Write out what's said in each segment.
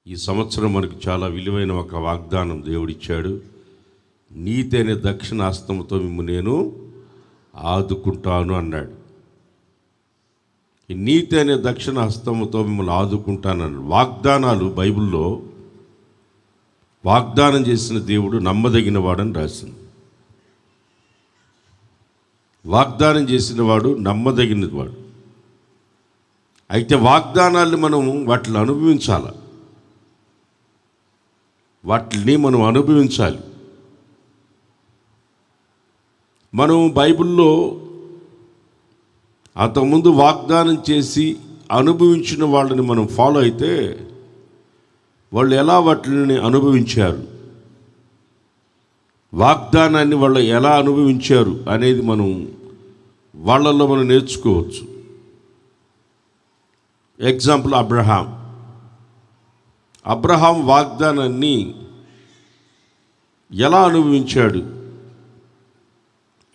ఈ సంవత్సరం మనకు చాలా విలువైన ఒక వాగ్దానం దేవుడిచ్చాడు. నీతి అనే దక్షిణ హస్తముతో మిమ్ము నేను ఆదుకుంటాను అన్నాడు. ఈ నీతి అనే దక్షిణ హస్తముతో మిమ్మల్ని ఆదుకుంటానన్నాడు. వాగ్దానాలు బైబిల్లో వాగ్దానం చేసిన దేవుడు నమ్మదగిన వాడని రాసింది. వాగ్దానం చేసిన వాడు నమ్మదగినది వాడు. అయితే వాగ్దానాన్ని మనం వాటిని అనుభవించాలి. మనం బైబిల్లో అంతకుముందు వాగ్దానం చేసి అనుభవించిన వాళ్ళని మనం ఫాలో అయితే వాళ్ళు ఎలా వాటిని అనుభవించారు, వాగ్దానాన్ని వాళ్ళు ఎలా అనుభవించారు అనేది వాళ్ళల్లో మనం నేర్చుకోవచ్చు. ఎగ్జాంపుల్ అబ్రహాం వాగ్దానాన్ని ఎలా అనుభవించాడు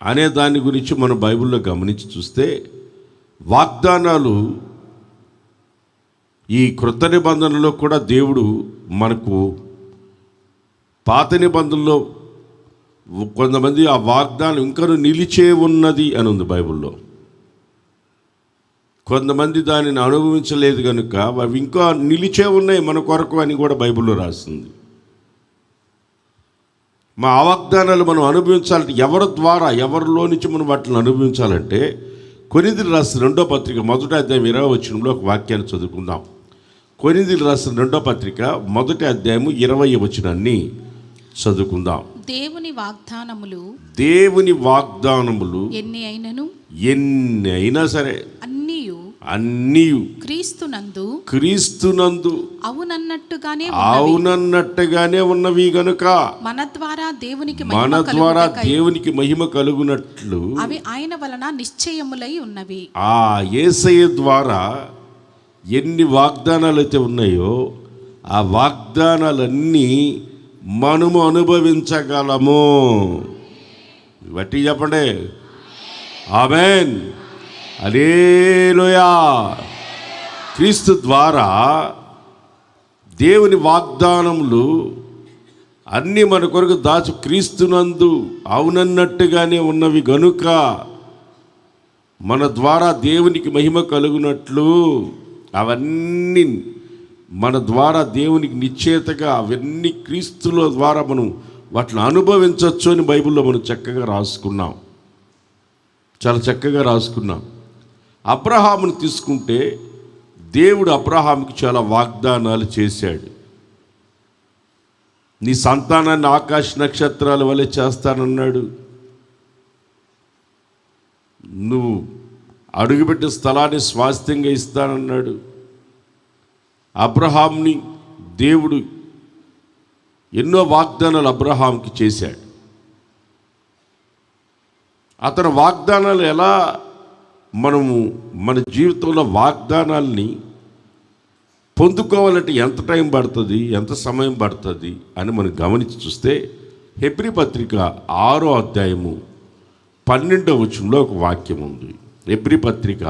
అనే దాని గురించి మనం బైబిల్లో గమనించి చూస్తే, వాగ్దానాలు ఈ క్రొత్త నిబంధనలో కూడా దేవుడు మనకు పాత నిబంధనలో కొంతమంది ఆ వాగ్దానం ఇంకా నిలిచే ఉన్నది అని ఉంది బైబిల్లో. కొంతమంది దానిని అనుభవించలేదు కనుక అవి ఇంకా నిలిచే ఉన్నాయి మన కొరకు అని కూడా బైబిల్లో రాసింది. ఆ వాగ్దానాలు మనం అనుభవించాలంటే ఎవరిలో నుంచి మనం వాటిని అనుభవించాలంటే, కొరింథీయులకు రాసిన 2వ పత్రిక 1వ అధ్యాయం 20వ వచనంలో ఒక వాక్యాన్ని చదువుకుందాం. కొరింథీయులకు రాసిన 2వ పత్రిక 1వ అధ్యాయం 20వ వచనాన్ని చదువుకుందాం. దేవుని వాగ్దానములు ఎన్ని అయినా సరే అన్నీ క్రీస్తునందు అవునన్నట్టుగానే ఉన్నవి గనుక మన ద్వారా దేవునికి మహిమ కలుగునట్లు అవి ఆయన వలన నిశ్చయములై ఉన్నవి. ఆ యేసయ్య ద్వారా ఎన్ని వాగ్దానాలు అయితే ఉన్నాయో ఆ వాగ్దానాలన్నీ మనము అనుభవించగలము. బట్టి చెప్పండి ఆమేన్, హల్లెలూయా. క్రీస్తు ద్వారా దేవుని వాగ్దానములు అన్నీ మన కొరకు క్రీస్తునందు అవునన్నట్టుగానే ఉన్నవి గనుక మన ద్వారా దేవునికి మహిమ కలుగునట్లు అవన్నీ మన ద్వారా దేవునికి నిశ్చయితగా అవన్నీ క్రీస్తుల ద్వారా మనం వాటిని అనుభవించవచ్చు అని బైబిల్లో మనం చాలా చక్కగా రాసుకున్నాం. అబ్రహామును తీసుకుంటే దేవుడు అబ్రహాముకి చాలా వాగ్దానాలు చేశాడు. నీ సంతానాన్ని ఆకాశ నక్షత్రాల వలె చేస్తానన్నాడు. నువ్వు అడుగుపెట్టిన స్థలాన్ని స్వాస్థ్యంగా ఇస్తానన్నాడు. అబ్రహాంని దేవుడు ఎన్నో వాగ్దానాలు అబ్రహాంకి చేశాడు. అతని వాగ్దానాలు ఎలా మన జీవితంలో వాగ్దానాల్ని పొందుకోవాలంటే ఎంత టైం పడుతుంది, ఎంత సమయం పడుతుంది అని మనం గమనించి చూస్తే, హెబ్రీ పత్రిక 6వ అధ్యాయము 12వ వచనంలో ఒక వాక్యం ఉంది. హెబ్రీ పత్రిక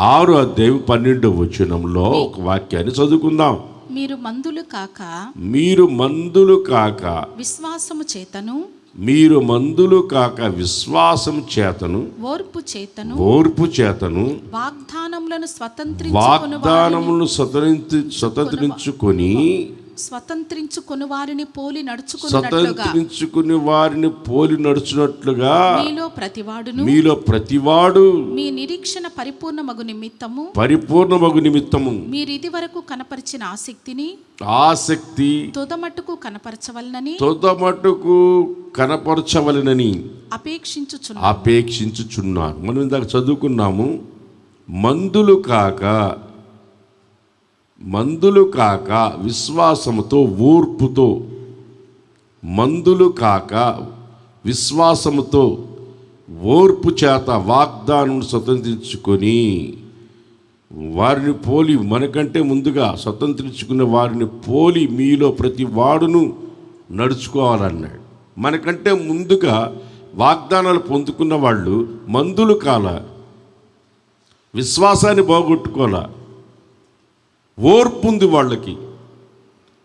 6వ అధ్యాయం 12వ వచనంలో ఒక వాక్యాన్ని చదువుకుందాం. మీరు మందులు కాక విశ్వాసము చేతను ఓర్పు చేతను వాగ్దానములను స్వతంత్రించుకొని వారిని పోలి నడుచునట్లుగా మీలో ప్రతివాడు మీ నిరీక్షణ పరిపూర్ణమగు నిమిత్తము మీరు ఇది వరకు కనపరిచిన ఆసక్తి తొదమట్టుకు కనపరచవలెనని అపేక్షించుచున్నారు. మనం ఇందాక చదువుకున్నాము, మందులు కాక విశ్వాసముతో ఓర్పుతో, ఓర్పు చేత వాగ్దానం స్వతంత్రించుకొని వారిని పోలి, మనకంటే ముందుగా స్వతంత్రించుకున్న వారిని పోలి మీలో ప్రతి వాడును నడుచుకోవాలన్నాడు. మనకంటే ముందుగా వాగ్దానాలు పొందుకున్న వాళ్ళు మందులు కాల, విశ్వాసాన్ని పోగొట్టుకోవాల, ఓర్పు ఉంది వాళ్ళకి.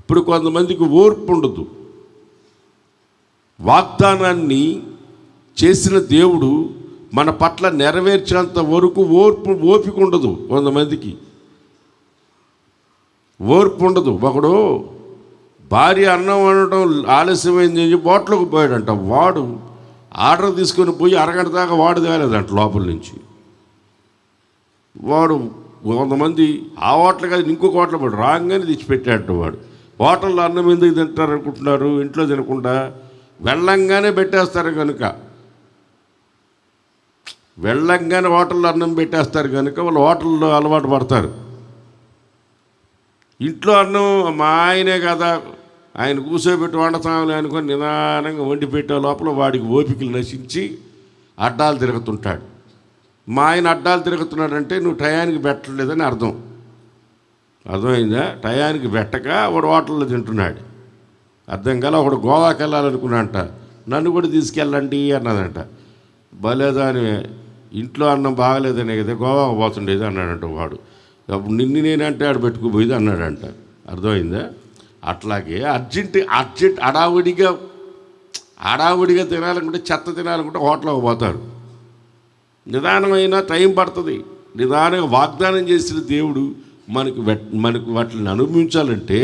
ఇప్పుడు కొంతమందికి ఓర్పు ఉండదు. వాగ్దానాన్ని చేసిన దేవుడు మన పట్ల నెరవేర్చేంత వరకు ఓపిక ఉండదు. కొంతమందికి ఓర్పు ఉండదు. ఒకడు భార్య అన్నం వండటం ఆలస్యమైంది అని బోట్లోకి పోయాడంట. వాడు ఆర్డర్ తీసుకొని పోయి అరగంట దాకా వాడు తేలేదంట లోపల నుంచి. వాడు కొంతమంది ఆ హోటల్ కాదు ఇంకొక హోటల్ పడు రాగానే తెచ్చిపెట్టాడు. వాడు హోటల్లో అన్నం ఎందుకు తింటారు అనుకుంటున్నారు? ఇంట్లో తినకుండా వెళ్ళంగానే పెట్టేస్తారు కనుక, వెళ్ళంగానే హోటల్లో అన్నం పెట్టేస్తారు కనుక వాళ్ళు హోటల్లో అలవాటు పడతారు. ఇంట్లో అన్నం మా ఆయనే కదా, ఆయన కూర్చోబెట్టి వండతామని అనుకొని నిదానంగా వండి పెట్టే లోపల వాడికి ఓపికలు నశించి అడ్డాలు తిరుగుతుంటాడు. మా ఆయన అడ్డాలు తిరుగుతున్నాడంటే నువ్వు టయానికి పెట్టలేదని అర్థం. అర్థమైందా? టయానికి పెట్టక వాడు హోటల్లో తింటున్నాడు. అర్థం కాల. ఒకడు గోవాకి వెళ్ళాలనుకున్నాడంట. నన్ను కూడా తీసుకెళ్ళండి అన్నదంట. భలేదాని ఇంట్లో అన్నం బాగలేదనే కదా గోవాకు పోతుండేది అన్నాడంట వాడు. అప్పుడు నిన్ను నేనంటే ఆడు పెట్టుకుపోయేది అన్నాడంట. అర్థమైందా? అట్లాగే అర్జెంట్ హడావుడిగా తినాలనుకుంటే, చెత్త తినాలనుకుంటే హోటల్కి పోతారు. నిదానమైన టైం పడుతుంది. నిదానంగా వాగ్దానం చేసిన దేవుడు మనకు వాటిని అనుభవించాలంటే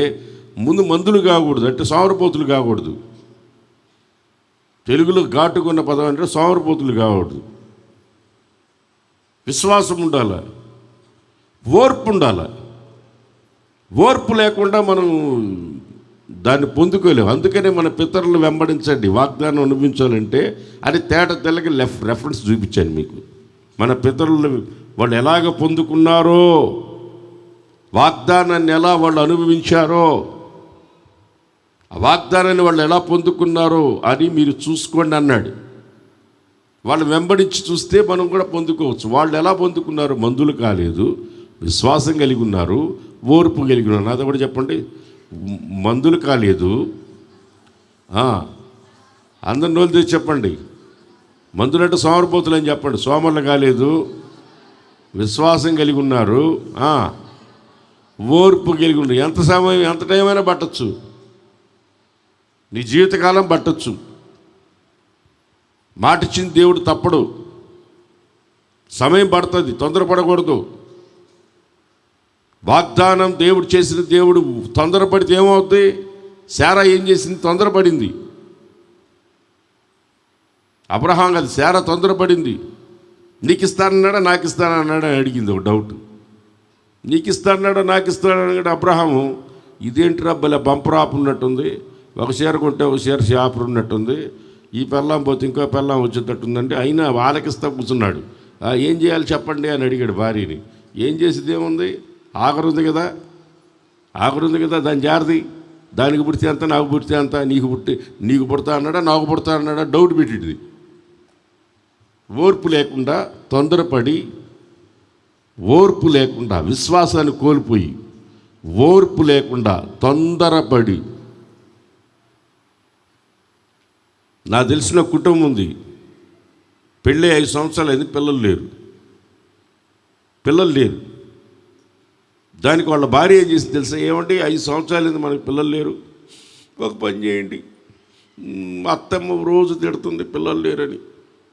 ముందు మందులు కాకూడదు, అంటే సోమరపోతులు కాకూడదు. తెలుగులో ఘాటుకున్న పదం అంటే సోమరపోతులు కాకూడదు. విశ్వాసం ఉండాలి, ఓర్పు ఉండాలి. ఓర్పు లేకుండా మనం దాన్ని పొందుకోలేము. అందుకనే మన పితరులు వెంబడించండి. వాగ్దానం అనుభవించాలంటే అది తేట తెల్లకి రెఫరెన్స్ చూపించాను మీకు. మన పితరులు వాళ్ళు ఎలాగ పొందుకున్నారో, వాగ్దానాన్ని ఎలా వాళ్ళు అనుభవించారో, ఆ వాగ్దానాన్ని వాళ్ళు ఎలా పొందుకున్నారో అని మీరు చూసుకోండి అన్నాడు. వాళ్ళు వెంబడించి చూస్తే మనం కూడా పొందుకోవచ్చు. వాళ్ళు ఎలా పొందుకున్నారు? మందులు కాలేదు, విశ్వాసం కలిగి ఉన్నారు, ఓర్పు కలిగి ఉన్నారు. నాతో కూడా చెప్పండి. మందులు కాలేదు, అందరి నోళ్ళు తెచ్చి చెప్పండి. మందులు అంటే సోమరిపోతులు అని చెప్పండి. సోమరులు కాలేదు, విశ్వాసం కలిగి ఉన్నారు, ఓర్పు కలిగి ఉన్నారు. ఎంత సమయం, ఎంత టైం అయినా పట్టచ్చు, నీ జీవితకాలం పట్టచ్చు. మాటిచ్చిన దేవుడు తప్పడు, సమయం పడుతుంది, తొందరపడకూడదు. వాగ్దానం దేవుడు చేసిన దేవుడు తొందరపడితే ఏమవుతుంది? శారా ఏం చేసింది? తొందరపడింది. అబ్రహాం కాదు, శారా తొందరపడింది. నీకు ఇస్తానన్నాడా నాకు ఇస్తానన్నాడా అని అడిగింది ఒక డౌట్. నీకు ఇస్తానన్నాడా నాకు ఇస్తానన్నాడు అబ్రహాము. ఇదేంటి రబ్బలే బంపర్ ఆపు ఉన్నట్టుంది, ఒక చీర కొంటే ఒక చీర షాపు ఉన్నట్టుంది, ఈ పెళ్ళాం పోతే ఇంకో పెళ్ళాం వచ్చేటట్టుందంటే అయినా వాళ్ళకిస్తా కూర్చున్నాడు. ఏం చేయాలి చెప్పండి అని అడిగాడు భార్యని. ఏం చేసేది ఏముంది? ఆఖరుంది కదా, దాని జారది. దానికి పుడితే అంత, నాకు పుడితే అంత, నీకు పుడతా అన్నాడా నాకు పుడతా అన్నాడా డౌట్ పెట్టింది. ఓర్పు లేకుండా తొందరపడి, ఓర్పు లేకుండా విశ్వాసాన్ని కోల్పోయి, ఓర్పు లేకుండా తొందరపడి. నాకు తెలిసిన కుటుంబం ఉంది, పెళ్ళి 5 సంవత్సరాలు అయింది, పిల్లలు లేరు. దానికి వాళ్ళ భార్య ఏం చేసింది తెలుసా? ఏమంటే 5 సంవత్సరాలు అయింది మనకి పిల్లలు లేరు, ఒక పని చేయండి. అత్తమ్మ రోజు తిడుతుంది పిల్లలు లేరని.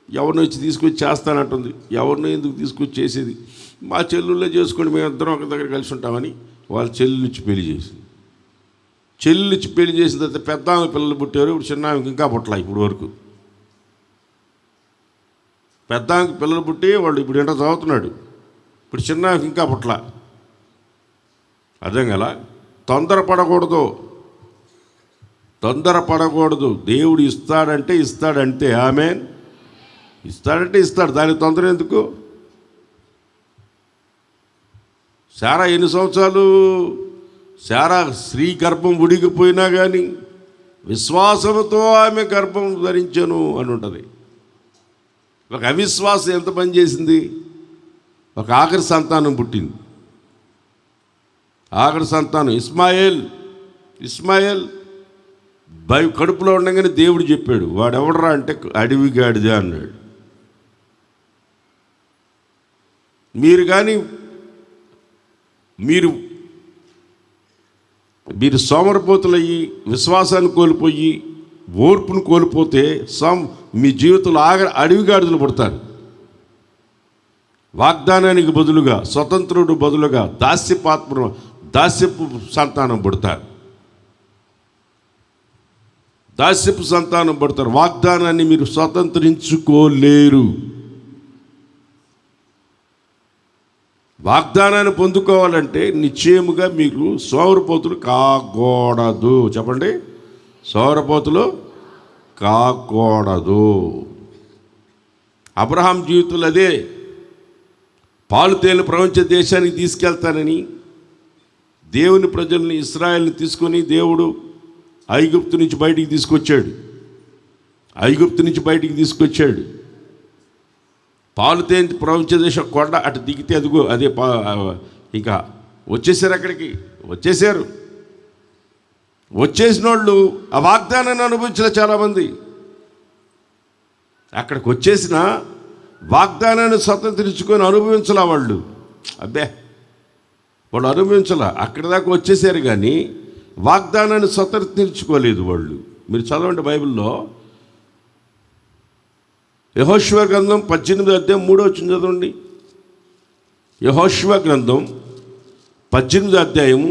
ఎవరిని వచ్చి తీసుకొచ్చి చేస్తానంటుంది. ఎవరిని ఎందుకు తీసుకొచ్చి చేసేది? మా చెల్లుళ్ళే చేసుకోండి, మేమిద్దరం ఒక దగ్గర కలిసి ఉంటామని వాళ్ళ చెల్లినిచ్చి పెళ్లి చేసింది. చెల్లినిచ్చి పెళ్లి చేసిన తర్వాత పెద్ద ఆమె పిల్లలు పుట్టారు. ఇప్పుడు చిన్న ఆమెకి ఇంకా పుట్టలా. ఇప్పుడు వరకు పెద్ద ఆమెకి పిల్లలు పుట్టి వాళ్ళు ఇప్పుడు ఏంటో చదువుతున్నాడు. ఇప్పుడు చిన్న ఆమెకి ఇంకా పుట్టలా. అర్థం కదా? తొందరపడకూడదు. దేవుడు ఇస్తాడంటే ఇస్తాడంతే. ఆమేన్. ఇస్తాడంటే ఇస్తాడు, దానికి తొందర ఎందుకు? శారా ఎన్ని సంవత్సరాలు? శారా స్త్రీ గర్భం ఉడికిపోయినా కానీ విశ్వాసంతో ఆమె గర్భం ధరించను అని ఉంటుంది. ఒక అవిశ్వాసం ఎంత పని చేసింది? ఒక ఆఖరి సంతానం పుట్టింది. ఆఖరి సంతానం ఇస్మాయిల్ కడుపులో ఉండగానే దేవుడు చెప్పాడు, వాడెవడరా అంటే అడవి గాడిదే అన్నాడు. మీరు మీరు సోమరపోతులయ్యి విశ్వాసాన్ని కోల్పోయి ఓర్పును కోల్పోతే మీ జీవితంలో అడవిగాడుదలు పడతారు. వాగ్దానానికి బదులుగా స్వతంత్రుడు బదులుగా దాస్యపు సంతానం పుడతారు. దాస్యపు సంతానం పడతారు. వాగ్దానాన్ని మీరు స్వతంత్రించుకోలేరు. వాగ్దానాన్ని పొందుకోవాలంటే నిశ్చయముగా మీరు సోమరపోతులు కాకూడదు. చెప్పండి, సోమరపోతులు కాకూడదు. అబ్రహాం జీవితంలో అదే. పాలు తేలిన ప్రపంచ దేశానికి తీసుకెళ్తానని దేవుని ప్రజల్ని, ఇశ్రాయేల్ని తీసుకొని దేవుడు ఐగుప్తు నుంచి బయటికి తీసుకొచ్చాడు. పాలు తేలిన ప్రపంచ దేశం కొండ అటు దిగితే అదిగో అదే ఇంకా వచ్చేసారు. అక్కడికి వచ్చేసిన వాళ్ళు ఆ వాగ్దానాన్ని అనుభవించిన చాలామంది. అక్కడికి వచ్చేసిన వాగ్దానాన్ని స్వతంత్రించుకొని అనుభవించలా వాళ్ళు. వాళ్ళు అనుభవించలా. అక్కడి దాకా వచ్చేసారు కానీ వాగ్దానాన్ని స్వతంత్రించుకోలేదు వాళ్ళు. మీరు చదవండి బైబిల్లో యెహోషువ గ్రంథం 18వ అధ్యాయం 3వ వచనం చదవండి. యెహోషువ గ్రంథం 18వ అధ్యాయం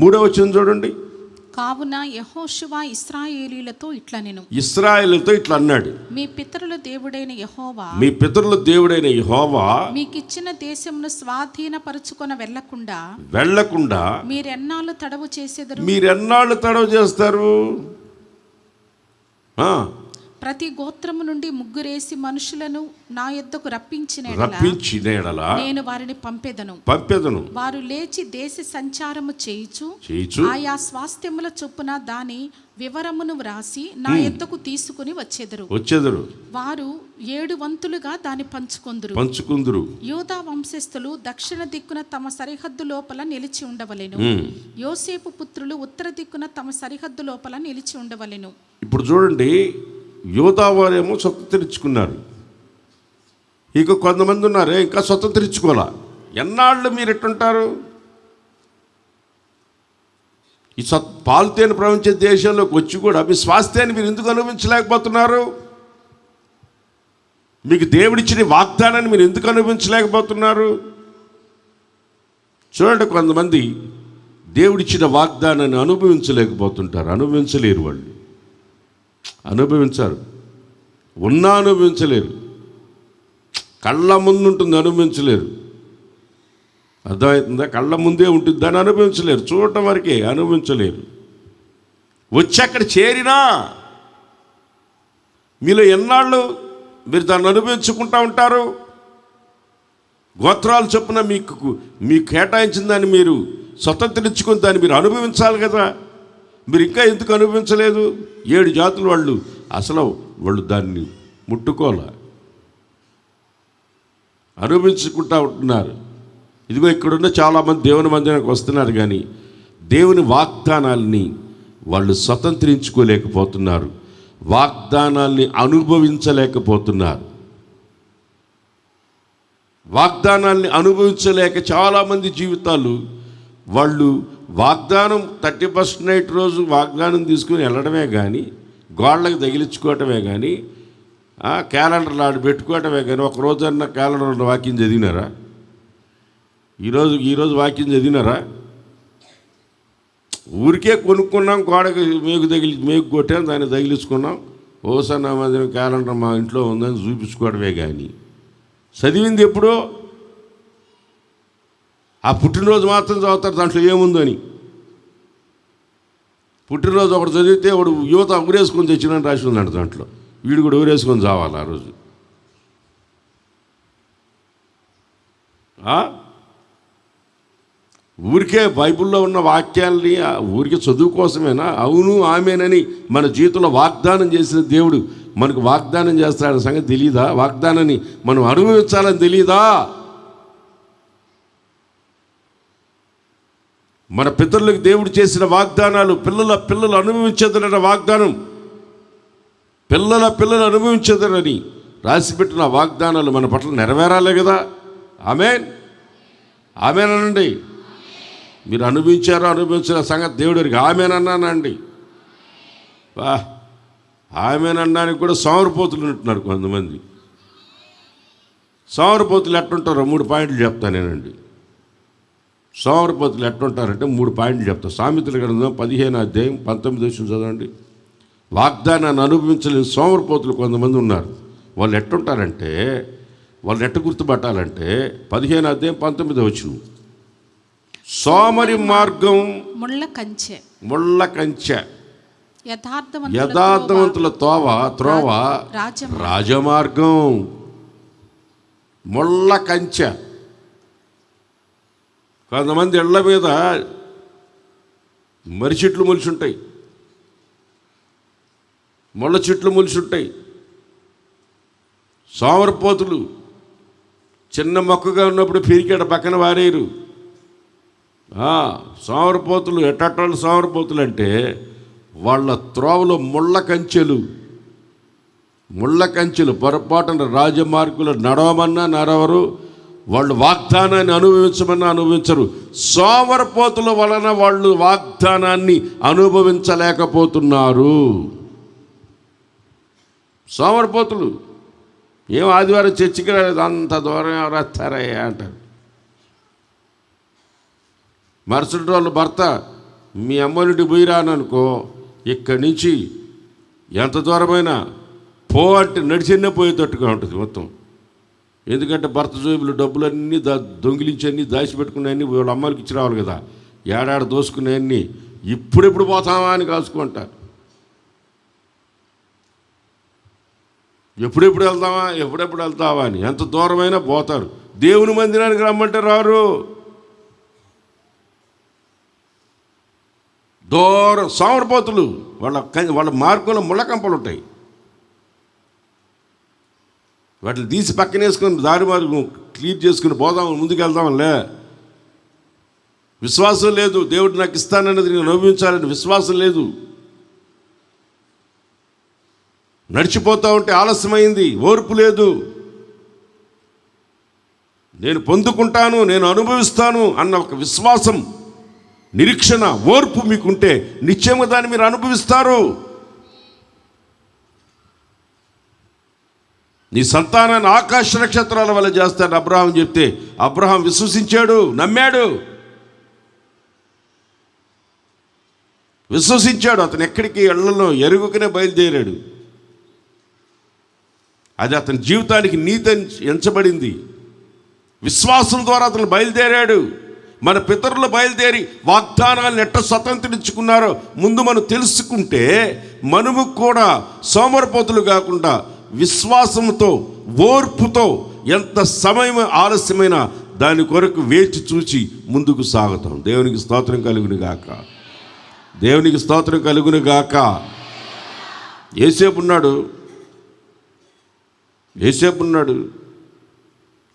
3వ వచనం చూడండి. కావున యెహోషువ ఇశ్రాయేలీయులతో ఇట్లా అన్నాడు, మీ పితరుల దేవుడైన యెహోవా మీకిచ్చిన దేశమును స్వాధీనపరచుకొన వెళ్ళకుండా మీరెన్నాళ్ళు తడవు చేస్తారు? ప్రతి గోత్రము నుండి ముగ్గురేసి మనుషులను నా యొద్దకు రప్పించిన ఎడల నేను వారిని పంపెదను. వారు లేచి దేశ సంచారము చేయుచు ఆయా స్వాస్థ్యముల చొప్పున దాని వివరమును వ్రాసి నా యొద్దకు తీసుకుని వచ్చెదరు. వారు 7 వంతులుగా దాన్ని పంచుకొందురు. యూదా వంశస్థులు దక్షిణ దిక్కున తమ సరిహద్దు లోపల నిలిచి ఉండవలెను. యోసేపు పుత్రులు ఉత్తర దిక్కున తమ సరిహద్దు లోపల నిలిచి ఉండవలెను. ఇప్పుడు చూడండి, యూదా వారేమో స్వతంత్రించుకున్నారు. ఇక కొంతమంది ఉన్నారు ఇంకా స్వతంత్రించుకోవాలా. ఎన్నాళ్ళు మీరు ఎట్టుంటారు? ఈ పాలు తేనె ప్రపంచ దేశంలోకి వచ్చి కూడా మీ స్వాస్థ్యాన్ని మీరు ఎందుకు అనుభవించలేకపోతున్నారు? మీకు దేవుడిచ్చిన వాగ్దానాన్ని మీరు ఎందుకు అనుభవించలేకపోతున్నారు? చూడండి, కొంతమంది దేవుడిచ్చిన వాగ్దానాన్ని అనుభవించలేరు. వాళ్ళు అనుభవించారు, అనుభవించలేరు. కళ్ళ ముందు ఉంటుంది, అనుభవించలేరు. అర్థమవుతుందా? కళ్ళ ముందే ఉంటుంది, దాన్ని అనుభవించలేరు. చూడటం వరకే, అనుభవించలేరు. వచ్చి అక్కడ చేరినా మీలో ఎన్నాళ్ళు మీరు దాన్ని అనుభవించుకుంటూ ఉంటారు? గోత్రాలు చొప్పున మీకు కేటాయించిన దాన్ని మీరు స్వతంత్రించుకుని దాన్ని మీరు అనుభవించాలి కదా. మీరు ఇంకా ఎందుకు అనుభవించలేదు? 7 జాతులు వాళ్ళు దాన్ని ముట్టుకోలే, అనుభవించుకుంటూ ఉంటున్నారు. ఇదిగో ఇక్కడున్న చాలామంది దేవుని మందిరానికి వస్తున్నారు కానీ దేవుని వాగ్దానాల్ని వాళ్ళు స్వతంత్రించుకోలేకపోతున్నారు, వాగ్దానాల్ని అనుభవించలేకపోతున్నారు. వాగ్దానాల్ని అనుభవించలేక చాలామంది జీవితాలు వాళ్ళు వాగ్దానం 31st నైట్ రోజు వాగ్దానం తీసుకుని వెళ్ళడమే కానీ, గోళ్ళకి తగిలించుకోవటమే కానీ, క్యాలెండర్లు ఆడు పెట్టుకోవటమే కానీ, ఒక రోజన్నా క్యాలెండర్లో వాక్యం చదివినారా? ఈరోజు వాక్యం చదివినారా? ఊరికే కొనుక్కున్నాం, గోడకి మేకు కొట్టాం, దాన్ని తగిలించుకున్నాం. ఓసన్నా మందిరం క్యాలెండర్ మా ఇంట్లో ఉందని చూపించుకోవడమే కానీ చదివింది ఎప్పుడో ఆ పుట్టినరోజు మాత్రం చదువుతారు, దాంట్లో ఏముందని. పుట్టినరోజు ఒకటి చదివితే వాడు యువత ఊరేసుకొని తెచ్చినని రాసి ఉందంట, దాంట్లో వీడు కూడా ఊరేసుకొని చావాలి ఆ రోజు. ఊరికే బైబిల్లో ఉన్న వాక్యాలని ఊరికే చదువు కోసమేనా? అవును ఆమెనని మన జీవితంలో వాగ్దానం చేసిన దేవుడు మనకు వాగ్దానం చేస్తాడని సంగతి తెలియదా? వాగ్దానాన్ని మనం అనుభవించాలని తెలియదా? మన పితరులకు దేవుడు చేసిన వాగ్దానాలు పిల్లలు అనుభవించేదన్న వాగ్దానం, పిల్లలు అనుభవించేదనని రాసిపెట్టిన వాగ్దానాలు మన పట్ల నెరవేరాలే కదా. ఆమేన్, ఆమేన్ అనండి. మీరు అనుభవించిన సంగతి దేవుడికి ఆమెనన్నానండి. వా, ఆమెనన్నానికి కూడా సోమరిపోతులు ఉంటున్నారు కొంతమంది. సోమరిపోతులు ఎట్టుంటారో 3 పాయింట్లు చెప్తాను నేనండి. సోమరిపోతులు ఎట్టుంటారంటే 3 పాయింట్లు చెప్తాను. సామెతల గ్రంథం 15వ అధ్యాయం 19వ వచనం చదవండి. వాగ్దానాన్ని అనుభవించలేని సోమరిపోతులు కొంతమంది ఉన్నారు. వాళ్ళు ఎట్టుంటారంటే, వాళ్ళు ఎట్ట గుర్తుపట్టాలంటే 15వ అధ్యాయం 19వ వచనం. సోమరి మార్గం ముళ్ళ కంచె, యథార్థవంతుల త్రోవ రాజమార్గం. ముళ్ళ కంచె. కొంతమంది ఇళ్ల మీద మర్రి చెట్లు మొలిచుంటాయి, ముళ్ళ చెట్లు మొలిచుంటాయి. సోమరిపోతులు చిన్న మొక్కగా ఉన్నప్పుడు పెరికాడ పక్కన వారేరు. సోమరిపోతులు ఎట్టట్లు సోమరిపోతులు అంటే వాళ్ళ త్రోవలో ముళ్ళ కంచెలు పొరపాటున రాజమార్గులు నడవమన్నా నడవరు, వాళ్ళు వాగ్దానాన్ని అనుభవించమన్నా అనుభవించరు. సోమరిపోతుల వలన వాళ్ళు వాగ్దానాన్ని అనుభవించలేకపోతున్నారు. సోమరిపోతులు ఏం ఆదివారం చర్చికి రాలేదు, అంత దూరం ఎవరు వస్తారయ్యా అంటారు. మరుసటి రోజు భర్త మీ అమ్మనుండి పోయి రాననుకో, ఇక్కడి నుంచి ఎంత దూరమైనా పో అంటే నడిచినే పోయేటట్టుగా ఉంటుంది మొత్తం. ఎందుకంటే భర్త జోబులు డబ్బులన్నీ దొంగిలించి అన్నీ దాచిపెట్టుకున్నాయన్నీ వాళ్ళ అమ్మలకి ఇచ్చి రావాలి కదా. ఏడాడ దోసుకున్నాయన్నీ ఇప్పుడెప్పుడు పోతామా అని కాసుకుంటారు. ఎప్పుడెప్పుడు వెళ్తావా అని ఎంత దూరమైనా పోతారు. దేవుని మందిరానికి రమ్మంటే రారు. దూరం సోమరిపోతులు. వాళ్ళ మార్గంలో ముళ్ళకంపలు ఉంటాయి. వాటిని తీసి పక్కన వేసుకొని దారి మార్గం క్లియర్ చేసుకుని పోదాం, ముందుకు వెళ్దాంలే. విశ్వాసం లేదు. దేవుడు నాకు ఇస్తానన్నది నేను అనుభవించాలని విశ్వాసం లేదు. నడిచిపోతూ ఉంటే ఆలస్యమైంది, ఓర్పు లేదు. నేను పొందుకుంటాను, నేను అనుభవిస్తాను అన్న ఒక విశ్వాసం, నిరీక్షణ, ఓర్పు మీకుంటే నిశ్చయంగా దాన్ని మీరు అనుభవిస్తారు. నీ సంతానాన్ని ఆకాశ నక్షత్రాల వల్ల చేస్తాడు అబ్రహాం చెప్తే అబ్రహాం విశ్వసించాడు, నమ్మాడు, విశ్వసించాడు. అతను ఎక్కడికి ఇళ్లలో ఎరుగుకనే బయలుదేరాడు. అది అతని జీవితానికి నీతి ఎంచబడింది. విశ్వాసం ద్వారా అతను బయలుదేరాడు. మన పితరులు బయలుదేరి వాగ్దానాలను ఎట్ట స్వతంత్రించుకున్నారో ముందు మనం తెలుసుకుంటే మనము కూడా సోమరిపోతులు కాకుండా విశ్వాసంతో, ఓర్పుతో, ఎంత సమయం ఆలస్యమైన దాని కొరకు వేచి చూచి ముందుకు సాగుతాం. దేవునికి స్తోత్రం కలుగును గాక. దేవునికి స్తోత్రం కలుగును గాక. యేసేపు ఉన్నాడు.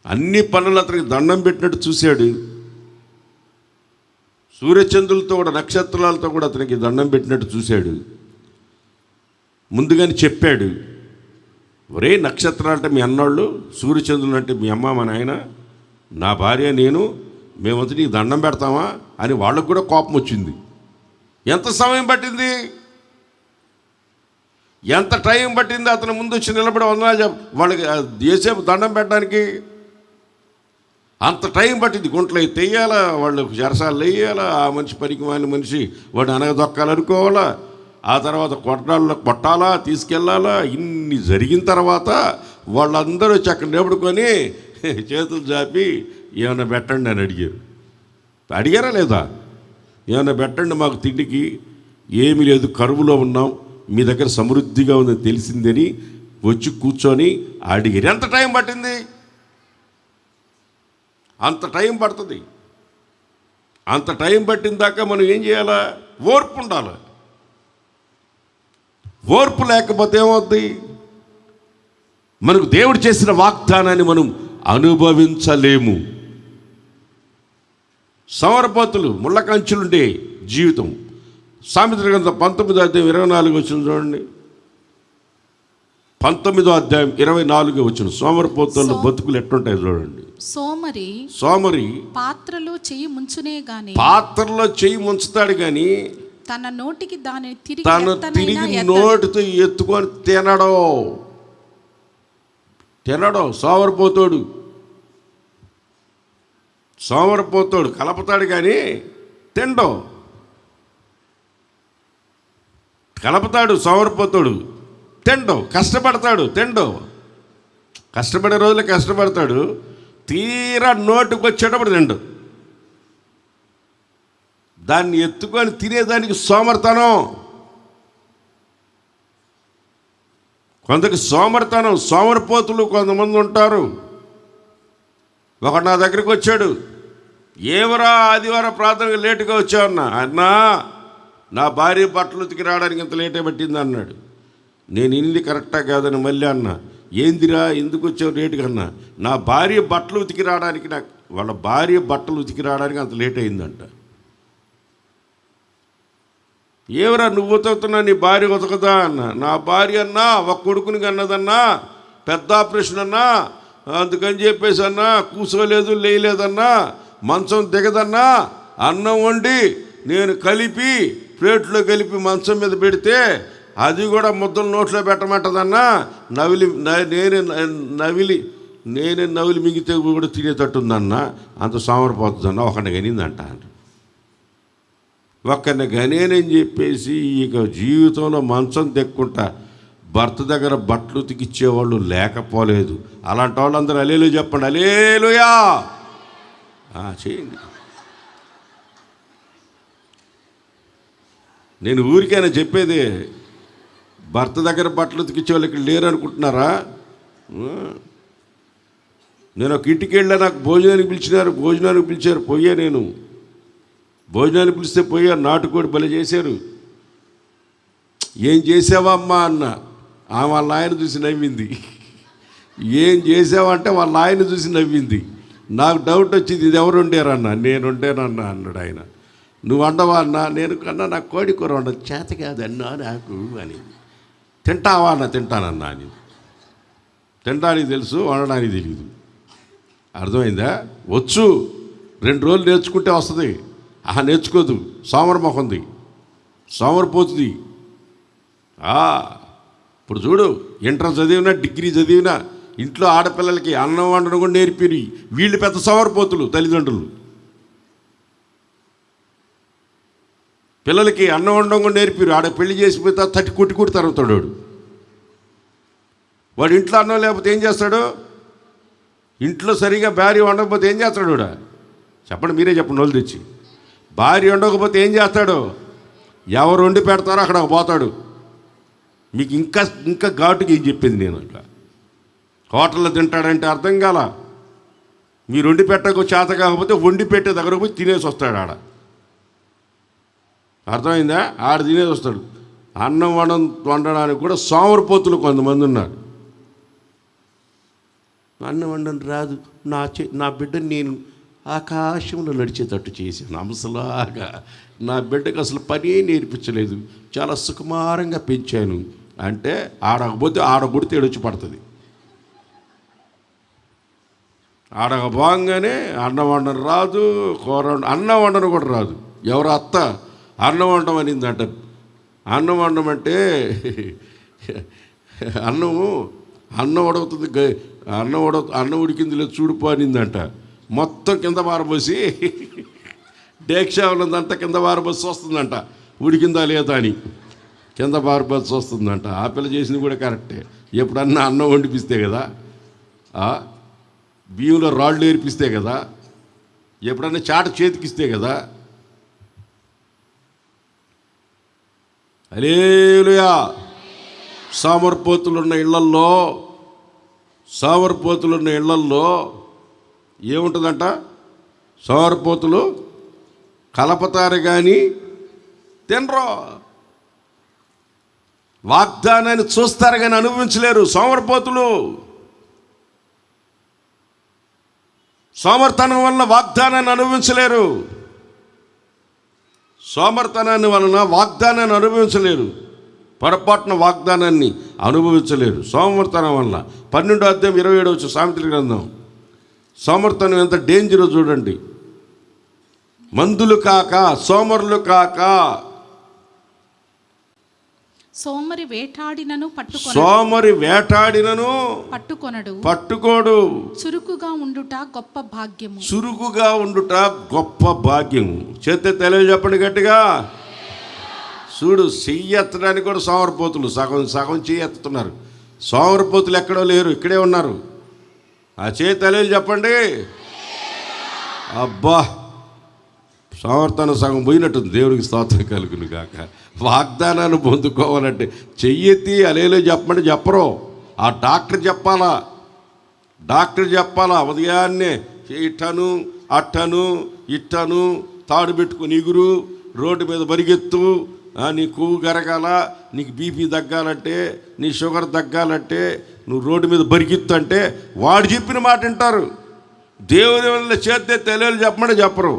అన్ని పనులు అతనికి దండం పెట్టినట్టు చూశాడు. సూర్యచంద్రులతో కూడా, నక్షత్రాలతో కూడా అతనికి దండం పెట్టినట్టు చూశాడు. ముందుగానే చెప్పాడు, ఒరే నక్షత్రాలు అంటే మీ అన్నోళ్ళు, సూర్యచంద్రులు అంటే మీ అమ్మ మా నాయన, నా భార్య నేను, మేమంతా నీకు దండం పెడతామా అని వాళ్ళకు కూడా కోపం వచ్చింది. ఎంత సమయం పట్టింది, ఎంత టైం పట్టింది అతను ముందు వచ్చి నిలబడి వందనాలు వాళ్ళకి యేసేపు దండం పెట్టడానికి? అంత టైం పట్టింది. గుంటలు అయితే వేయాలా, వాళ్ళు జరసాలు వేయాలా, ఆ మనిషి పనికి మాలిన మనిషి వాడిని అనగదొక్కాలనుకోవాలా, ఆ తర్వాత కొట్టాలా, తీసుకెళ్ళాలా. ఇన్ని జరిగిన తర్వాత వాళ్ళందరూ వచ్చి అక్కడ నిలబడుకొని చేతులు చాపి ఏమైనా పెట్టండి అని అడిగారా లేదా? ఏమైనా పెట్టండి మాకు తిండికి, ఏమీ లేదు, కరువులో ఉన్నాం, మీ దగ్గర సమృద్ధిగా ఉందని తెలిసిందని వచ్చి కూర్చొని అడిగారు. ఎంత టైం పట్టింది? అంత టైం పడుతుంది. అంత టైం పట్టిన దాకా మనం ఏం చేయాలా? ఓర్పు ఉండాలి. ఓర్పు లేకపోతే ఏమవుద్ది? మనకు దేవుడు చేసిన వాగ్దానాన్ని మనం అనుభవించలేము. సోమరిపోతులు, ముళ్ళ కంచులుండే జీవితం. సామెతల గ్రంథం 19వ అధ్యాయం 24 వచ్చిన చూడండి. 19వ అధ్యాయం 24 వచ్చిన సోమరిపోతుల బతుకులు ఎట్లుంటాయి చూడండి. సోమరి పాత్రలో చెయ్యి ముంచునే గాని, పాత్రలో చెయ్యి ముంచుతాడు గాని తన నోటికి దానిని తిరిగి నోటితో ఎత్తుకొని తినడు. సోమరిపోతాడు కలపతాడు కానీ తినడు. కలపతాడు, సోమరిపోతాడు తినడు. కష్టపడతాడు, తినడు. కష్టపడే రోజులు కష్టపడతాడు, తీరా నోటికి వచ్చేటప్పుడు తినడు. దాన్ని ఎత్తుకొని తినేదానికి సోమరితనం. కొందరికి సోమరిపోతులు కొంతమంది ఉంటారు. ఒకడు నా దగ్గరికి వచ్చాడు, ఏమరా ఆదివారం ప్రార్థనగా లేటుగా వచ్చావన్నా. అన్నా, నా భార్య బట్టలు ఉతికి రావడానికి ఇంత లేటే పట్టింది అన్నాడు. నేను ఇన్ని కరెక్టా కాదని మళ్ళీ అన్నా. ఏందిరా ఎందుకు వచ్చావు లేటుగా అన్నా. నా భార్య బట్టలు ఉతికి రావడానికి, వాళ్ళ భార్య బట్టలు ఉతికి రావడానికి అంత లేట్ అయిందంట. ఏమరా నువ్వు ఉతుకుతున్నా, నీ భార్య ఉతకదా అన్నా. నా భార్య అన్నా ఒక కొడుకుని కన్నదన్నా, పెద్ద ఆపరేషన్ అన్నా, అందుకని చెప్పేసి అన్నా కూసోలేదు లేయలేదన్నా, మంచం దిగదన్నా, అన్నం వండి నేను కలిపి ప్లేట్లో కలిపి మంచం మీద పెడితే అది కూడా ముద్దలు నోట్లో పెట్టమంటదన్నా, నేనే నవిలి మిగితే కూడా తినేటట్టుందన్నా. అంత సోమరిపోతుందన్నా. ఒకరిని గనిందంట. ఒక్కరిని గనేనని చెప్పేసి ఇక జీవితంలో మంచం దెక్కుంటా భర్త దగ్గర బట్టలు ఉతికిచ్చేవాళ్ళు లేకపోలేదు. అలాంటి వాళ్ళందరూ హల్లెలూయా చెప్పండి. హల్లెలూయా చేయండి. నేను ఊరికైనా చెప్పేది, భర్త దగ్గర బట్టలు ఉతికిచ్చే వాళ్ళు ఇక్కడ లేరు అనుకుంటున్నారా? నేను ఒక ఇంటికి వెళ్ళా, నాకు భోజనానికి పిలిచారు. పోయా. నేను భోజనానికి పిలిస్తే పోయా. నాటుకోడి బలి చేశారు. ఏం చేసావా అమ్మా అన్న. వాళ్ళ ఆయన చూసి నవ్వింది. ఏం చేసావంటే వాళ్ళ ఆయన చూసి నవ్వింది. నాకు డౌట్ వచ్చింది, ఇది ఎవరు వండారన్నా. నేను వండానన్నా అన్నాడు ఆయన. నువ్వు వండవా అన్నా. నేను కన్నా నాకు కోడి కూర వండదు చేత కాదన్నా నాకు అని. తింటావా అన్న. తింటానన్నా అని. తినడానికి తెలుసు, వండడానికి తెలియదు. అర్థమైందా? వచ్చు, 2 రోజులు నేర్చుకుంటే వస్తుంది. నేర్చుకోదు, సోమరిపోతుంది. ఇప్పుడు చూడు, ఇంటర్ చదివినా డిగ్రీ చదివినా ఇంట్లో ఆడపిల్లలకి అన్నం వండడం కూడా నేర్పిరి. వీళ్ళు పెద్ద సోమరిపోతులు తల్లిదండ్రులు. పిల్లలకి అన్నం వండడం కూడా నేర్పిరు. ఆడ పెళ్లి చేసిపోతే తట్టి కొట్టి తరుగుతాడు వాడు. ఇంట్లో అన్నం లేకపోతే ఏం చేస్తాడు? ఇంట్లో సరిగా భార్య వండకపోతే ఏం చేస్తాడు వాడు? చెప్పండి, మీరే చెప్పండి. నోళ్ళు తెచ్చి భార్య వండకపోతే ఏం చేస్తాడు? ఎవరు వండి పెడతారో అక్కడ పోతాడు. మీకు ఇంకా ఘాటుగా ఏం చెప్పింది నేను. అట్లా హోటల్లో తింటాడంటే అర్థం కాల. మీరు వండి పెట్టకు చేత కాకపోతే వండి పెట్టే దగ్గర పోయి తినేసి వస్తాడు ఆడ. అర్థమైందా? ఆడ తినేసి వస్తాడు. అన్నం వండడానికి కూడా సోమరిపోతులు కొంతమంది ఉన్నారు. అన్నం వండడం రాదు, నా బిడ్డని నేను ఆకాశంలో నడిచేటట్టు చేశాను అంశలాగా. నా బిడ్డకు అసలు పనే నేర్పించలేదు, చాలా సుకుమారంగా పెంచాను అంటే ఆడకపోతే ఆడబుడితే ఏడొచ్చి పడుతుంది. ఆడక బాగానే అన్నం వండడం రాదు, కూర అన్నం వండడం కూడా రాదు. ఎవరు అత్త అన్నం వండడం అనిందంట. అన్నం వండడం అంటే అన్నం ఉడుకుతుంది, అన్నం ఉడికింది లేదు చూడుపో అనిందంట. మొత్తం కింద పారబోసి డేక్షా ఉన్నదంట కింద పారబోసి వస్తుందంట. ఉడికిందా లేదా అని కింద పారబోసి వస్తుందంట. ఆ పిల్ల చేసింది కూడా కరెక్టే. ఎప్పుడన్నా అన్నం వండిపిస్తే కదా, బియ్యంలో రాళ్ళు ఏర్పిస్తే కదా, ఎప్పుడన్నా చాట చేతికిస్తే కదా. హల్లెలూయా. సోమరిపోతులున్న ఇళ్లల్లో ఏముంటుందంట? సోమరిపోతులు కలపతారు కానీ తినరు. వాగ్దానాన్ని చూస్తారు కానీ అనుభవించలేరు. సోమర్తనం వలన వాగ్దానాన్ని అనుభవించలేరు. సోమర్తనాన్ని వలన వాగ్దానాన్ని అనుభవించలేరు. పొరపాటున వాగ్దానాన్ని అనుభవించలేరు సోమర్తనం వలన. 12వ అధ్యాయం 27వ సామెతల గ్రంథం సోమర్తనం ఎంత డేంజరో చూడండి. మందులు కాక సోమరులు కాక. సోమరి వేటాడినను పట్టుకోడు. చురుకుగా ఉండుట గొప్ప భాగ్యము. చేస్తే తెలియ చెప్పండి గట్టిగా. చూడు, చెయ్యి ఎత్తడానికి కూడా సోమరిపోతులు సగం చెయ్యి ఎత్తుతున్నారు. సోమరిపోతులు ఎక్కడో లేరు, ఇక్కడే ఉన్నారు. ఆ చేయి తెలియదు చెప్పండి. అబ్బా, సమర్థన సగం పోయినట్టుంది. దేవుడికి స్తోత్రం కలుగును గాక. వాగ్దానాన్ని పొందుకోవాలంటే చెయ్యెత్తి అలేలో చెప్పమంటే చెప్పరు. ఆ డాక్టర్ చెప్పాలా ఉదయాన్నే ఇట్టను అట్టను ఇట్టను తాడు పెట్టుకుని ఎగురు, రోడ్డు మీద పరిగెత్తు, నీ కొవ్వు కరగాల, నీకు బీపీ తగ్గాలంటే, నీ షుగర్ తగ్గాలంటే నువ్వు రోడ్డు మీద పరిగెత్తు అంటే వాడు చెప్పిన మాట వింటారు. దేవుని వల్ల చేస్తే తెలియలు చెప్పమంటే చెప్పరు.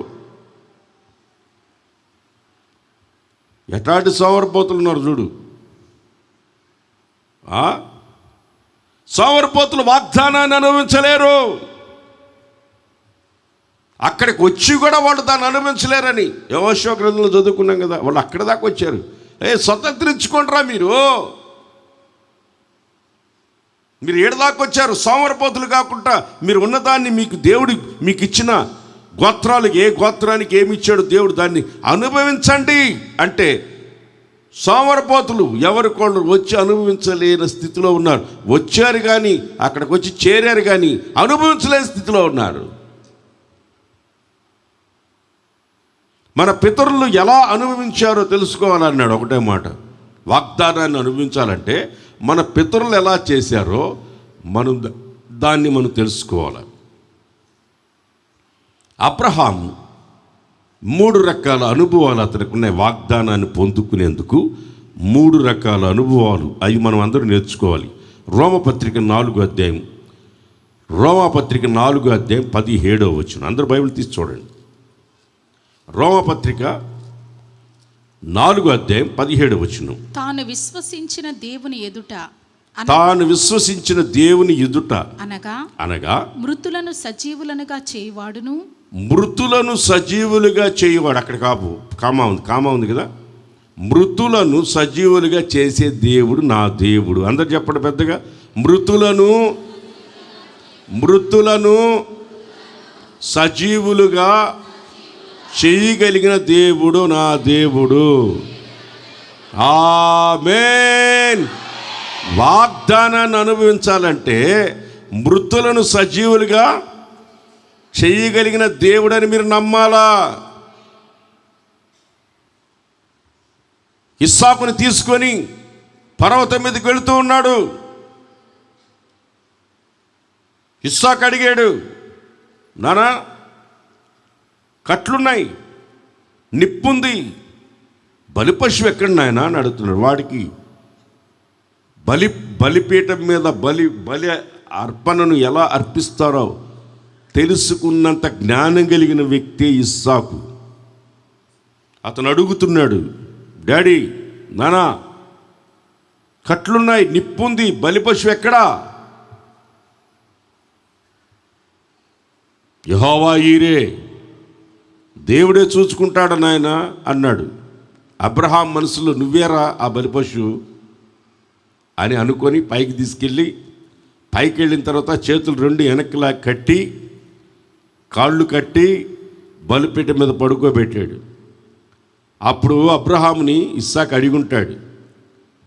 ఎట్లాంటి సోమరిపోతులు ఉన్నారు చూడు. సోమరిపోతులు వాగ్దానాన్ని అనుభవించలేరు. అక్కడికి వచ్చి కూడా వాళ్ళు దాన్ని అనుభవించలేరని యెహోషువ గ్రంథంలో చదువుకున్నాం కదా. వాళ్ళు అక్కడ దాకా వచ్చారు. స్వతంత్రించుకోండిరా మీరు ఏడు దాకా వచ్చారు. సోమరిపోతులు కాకుండా మీరు ఉన్నదాన్ని మీకు దేవుడు మీకు ఇచ్చిన గోత్రాలకు ఏ గోత్రానికి ఏమి ఇచ్చాడు దేవుడు దాన్ని అనుభవించండి అంటే, సోమరిపోతులు ఎవరికోళ్ళు వచ్చి అనుభవించలేని స్థితిలో ఉన్నారు. వచ్చారు కానీ అక్కడికి వచ్చి చేరారు కానీ అనుభవించలేని స్థితిలో ఉన్నారు. మన పితరులు ఎలా అనుభవించారో తెలుసుకోవాలన్నాడు. ఒకటే మాట, వాగ్దానాన్ని అనుభవించాలంటే మన పితరులు ఎలా చేశారో దాన్ని మనం తెలుసుకోవాలి. అబ్రహాం 3 రకాల అనుభవాలు అతనికి ఉన్నాయి. వాగ్దానాన్ని పొందుకునేందుకు 3 రకాల అనుభవాలు, అవి మనం అందరూ నేర్చుకోవాలి. రోమపత్రిక 4వ అధ్యాయం 17వ వచనం. అందరూ బైబిల్ తీసి చూడండి. రోమపత్రిక 4వ అధ్యాయం 17వ వచనం. తాను విశ్వసించిన దేవుని ఎదుట అనగా మృతులను సజీవులుగా చేయువాడు. అక్కడ కామా ఉంది కదా. మృతులను సజీవులుగా చేసే దేవుడు నా దేవుడు. అందరు చెప్పండి పెద్దగా. మృతులను సజీవులుగా చేయగలిగిన దేవుడు నా దేవుడు. ఆమేన్. వాగ్దానాన్ని అనుభవించాలంటే మృతులను సజీవులుగా చేయగలిగిన దేవుడని మీరు నమ్మాలా. ఇస్సాకుని తీసుకొని పర్వతం మీదకి వెళుతూ ఉన్నాడు. ఇస్సాకు అడిగాడు, నానా కట్లున్నాయి, నిప్పుంది, బలిపశువు ఎక్కడ నాయనా అని అడుగుతున్నాడు. వాడికి బలిపీఠం మీద బలి అర్పణను ఎలా అర్పిస్తారో తెలుసుకున్నంత జ్ఞానం కలిగిన వ్యక్తి ఇస్సాకు. అతను అడుగుతున్నాడు, డాడీ నానా కట్లున్నాయి, నిప్పుంది, బలిపశువు ఎక్కడా? యెహోవా ఈరే, దేవుడే చూసుకుంటాడు నాయన అన్నాడు. అబ్రహాం మనసులో నువ్వేరా ఆ బలిపశువు అని అనుకొని పైకి తీసుకెళ్ళి, పైకి వెళ్ళిన తర్వాత చేతులు 2 వెనక్కిలా కట్టి కాళ్ళు కట్టి బలిపీఠం మీద పడుకోబెట్టాడు. అప్పుడు అబ్రహాముని ఇస్సాకు అడిగుంటాడు,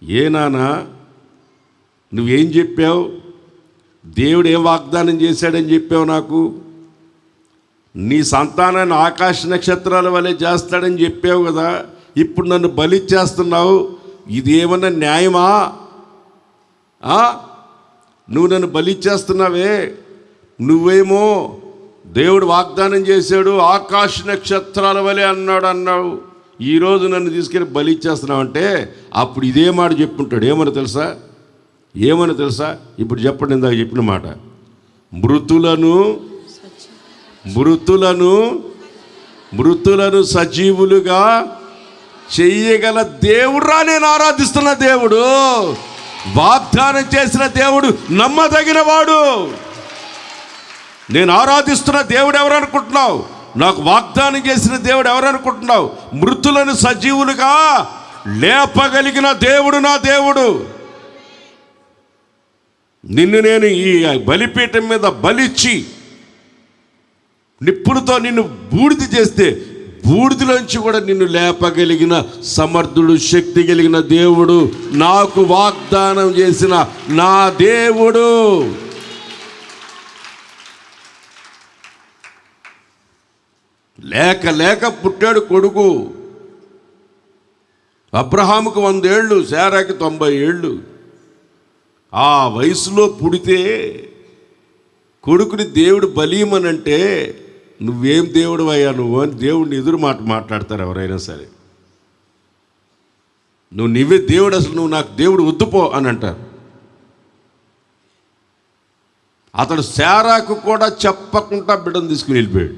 ఏ నానా నువ్వేం చెప్పావు? దేవుడు ఏం వాగ్దానం చేశాడని చెప్పావు నాకు? నీ సంతానాన్ని ఆకాశ నక్షత్రాల వలె చేస్తాడని చెప్పావు కదా. ఇప్పుడు నన్ను బలి చేస్తున్నావు, ఇది ఏమన్నా న్యాయమా? నువ్వు నన్ను బలి చేస్తున్నావే. నువ్వేమో దేవుడు వాగ్దానం చేశాడు ఆకాశ నక్షత్రాల వలె అన్నావు, ఈరోజు నన్ను తీసుకెళ్ళి బలి చేస్తున్నావు అంటే అప్పుడు ఇదే మాట చెప్పుకుంటాడు. ఏమని తెలుసా? ఇప్పుడు చెప్పండి, ఇందాక చెప్పిన మాట. మృతులను సజీవులుగా చెయ్యగల దేవుడురా నేను ఆరాధిస్తున్న దేవుడు. వాగ్దానం చేసిన దేవుడు నమ్మదగిన వాడు. నేను ఆరాధిస్తున్న దేవుడు ఎవరు అనుకుంటున్నావు? నాకు వాగ్దానం చేసిన దేవుడు ఎవరు అనుకుంటున్నావు? మృతులను సజీవులుగా లేపగలిగిన దేవుడు నా దేవుడు. నిన్ను నేను ఈ బలిపీఠం మీద బలిచ్చి నిప్పులతో నిన్ను బూడిద చేస్తే బూడిదలోంచి కూడా నిన్ను లేపగలిగిన సమర్థుడు, శక్తి కలిగిన దేవుడు, నాకు వాగ్దానం చేసిన నా దేవుడు. లేక లేక పుట్టాడు కొడుకు. అబ్రహాముకు 100 ఏళ్ళు, శారాకి 90 ఏళ్ళు. ఆ వయసులో పుడితే కొడుకుని దేవుడు బలీమనంటే నువ్వేం దేవుడు అయ్యా నువ్వు అని దేవుడిని ఎదురు మాట్లాడతారు ఎవరైనా సరే. నువ్వే దేవుడు, అసలు నువ్వు నాకు దేవుడు వద్దుపో అని అంటారు. అతడు శారాకు కూడా చెప్పకుండా బిడ్డను తీసుకుని వెళ్ళిపోయాడు.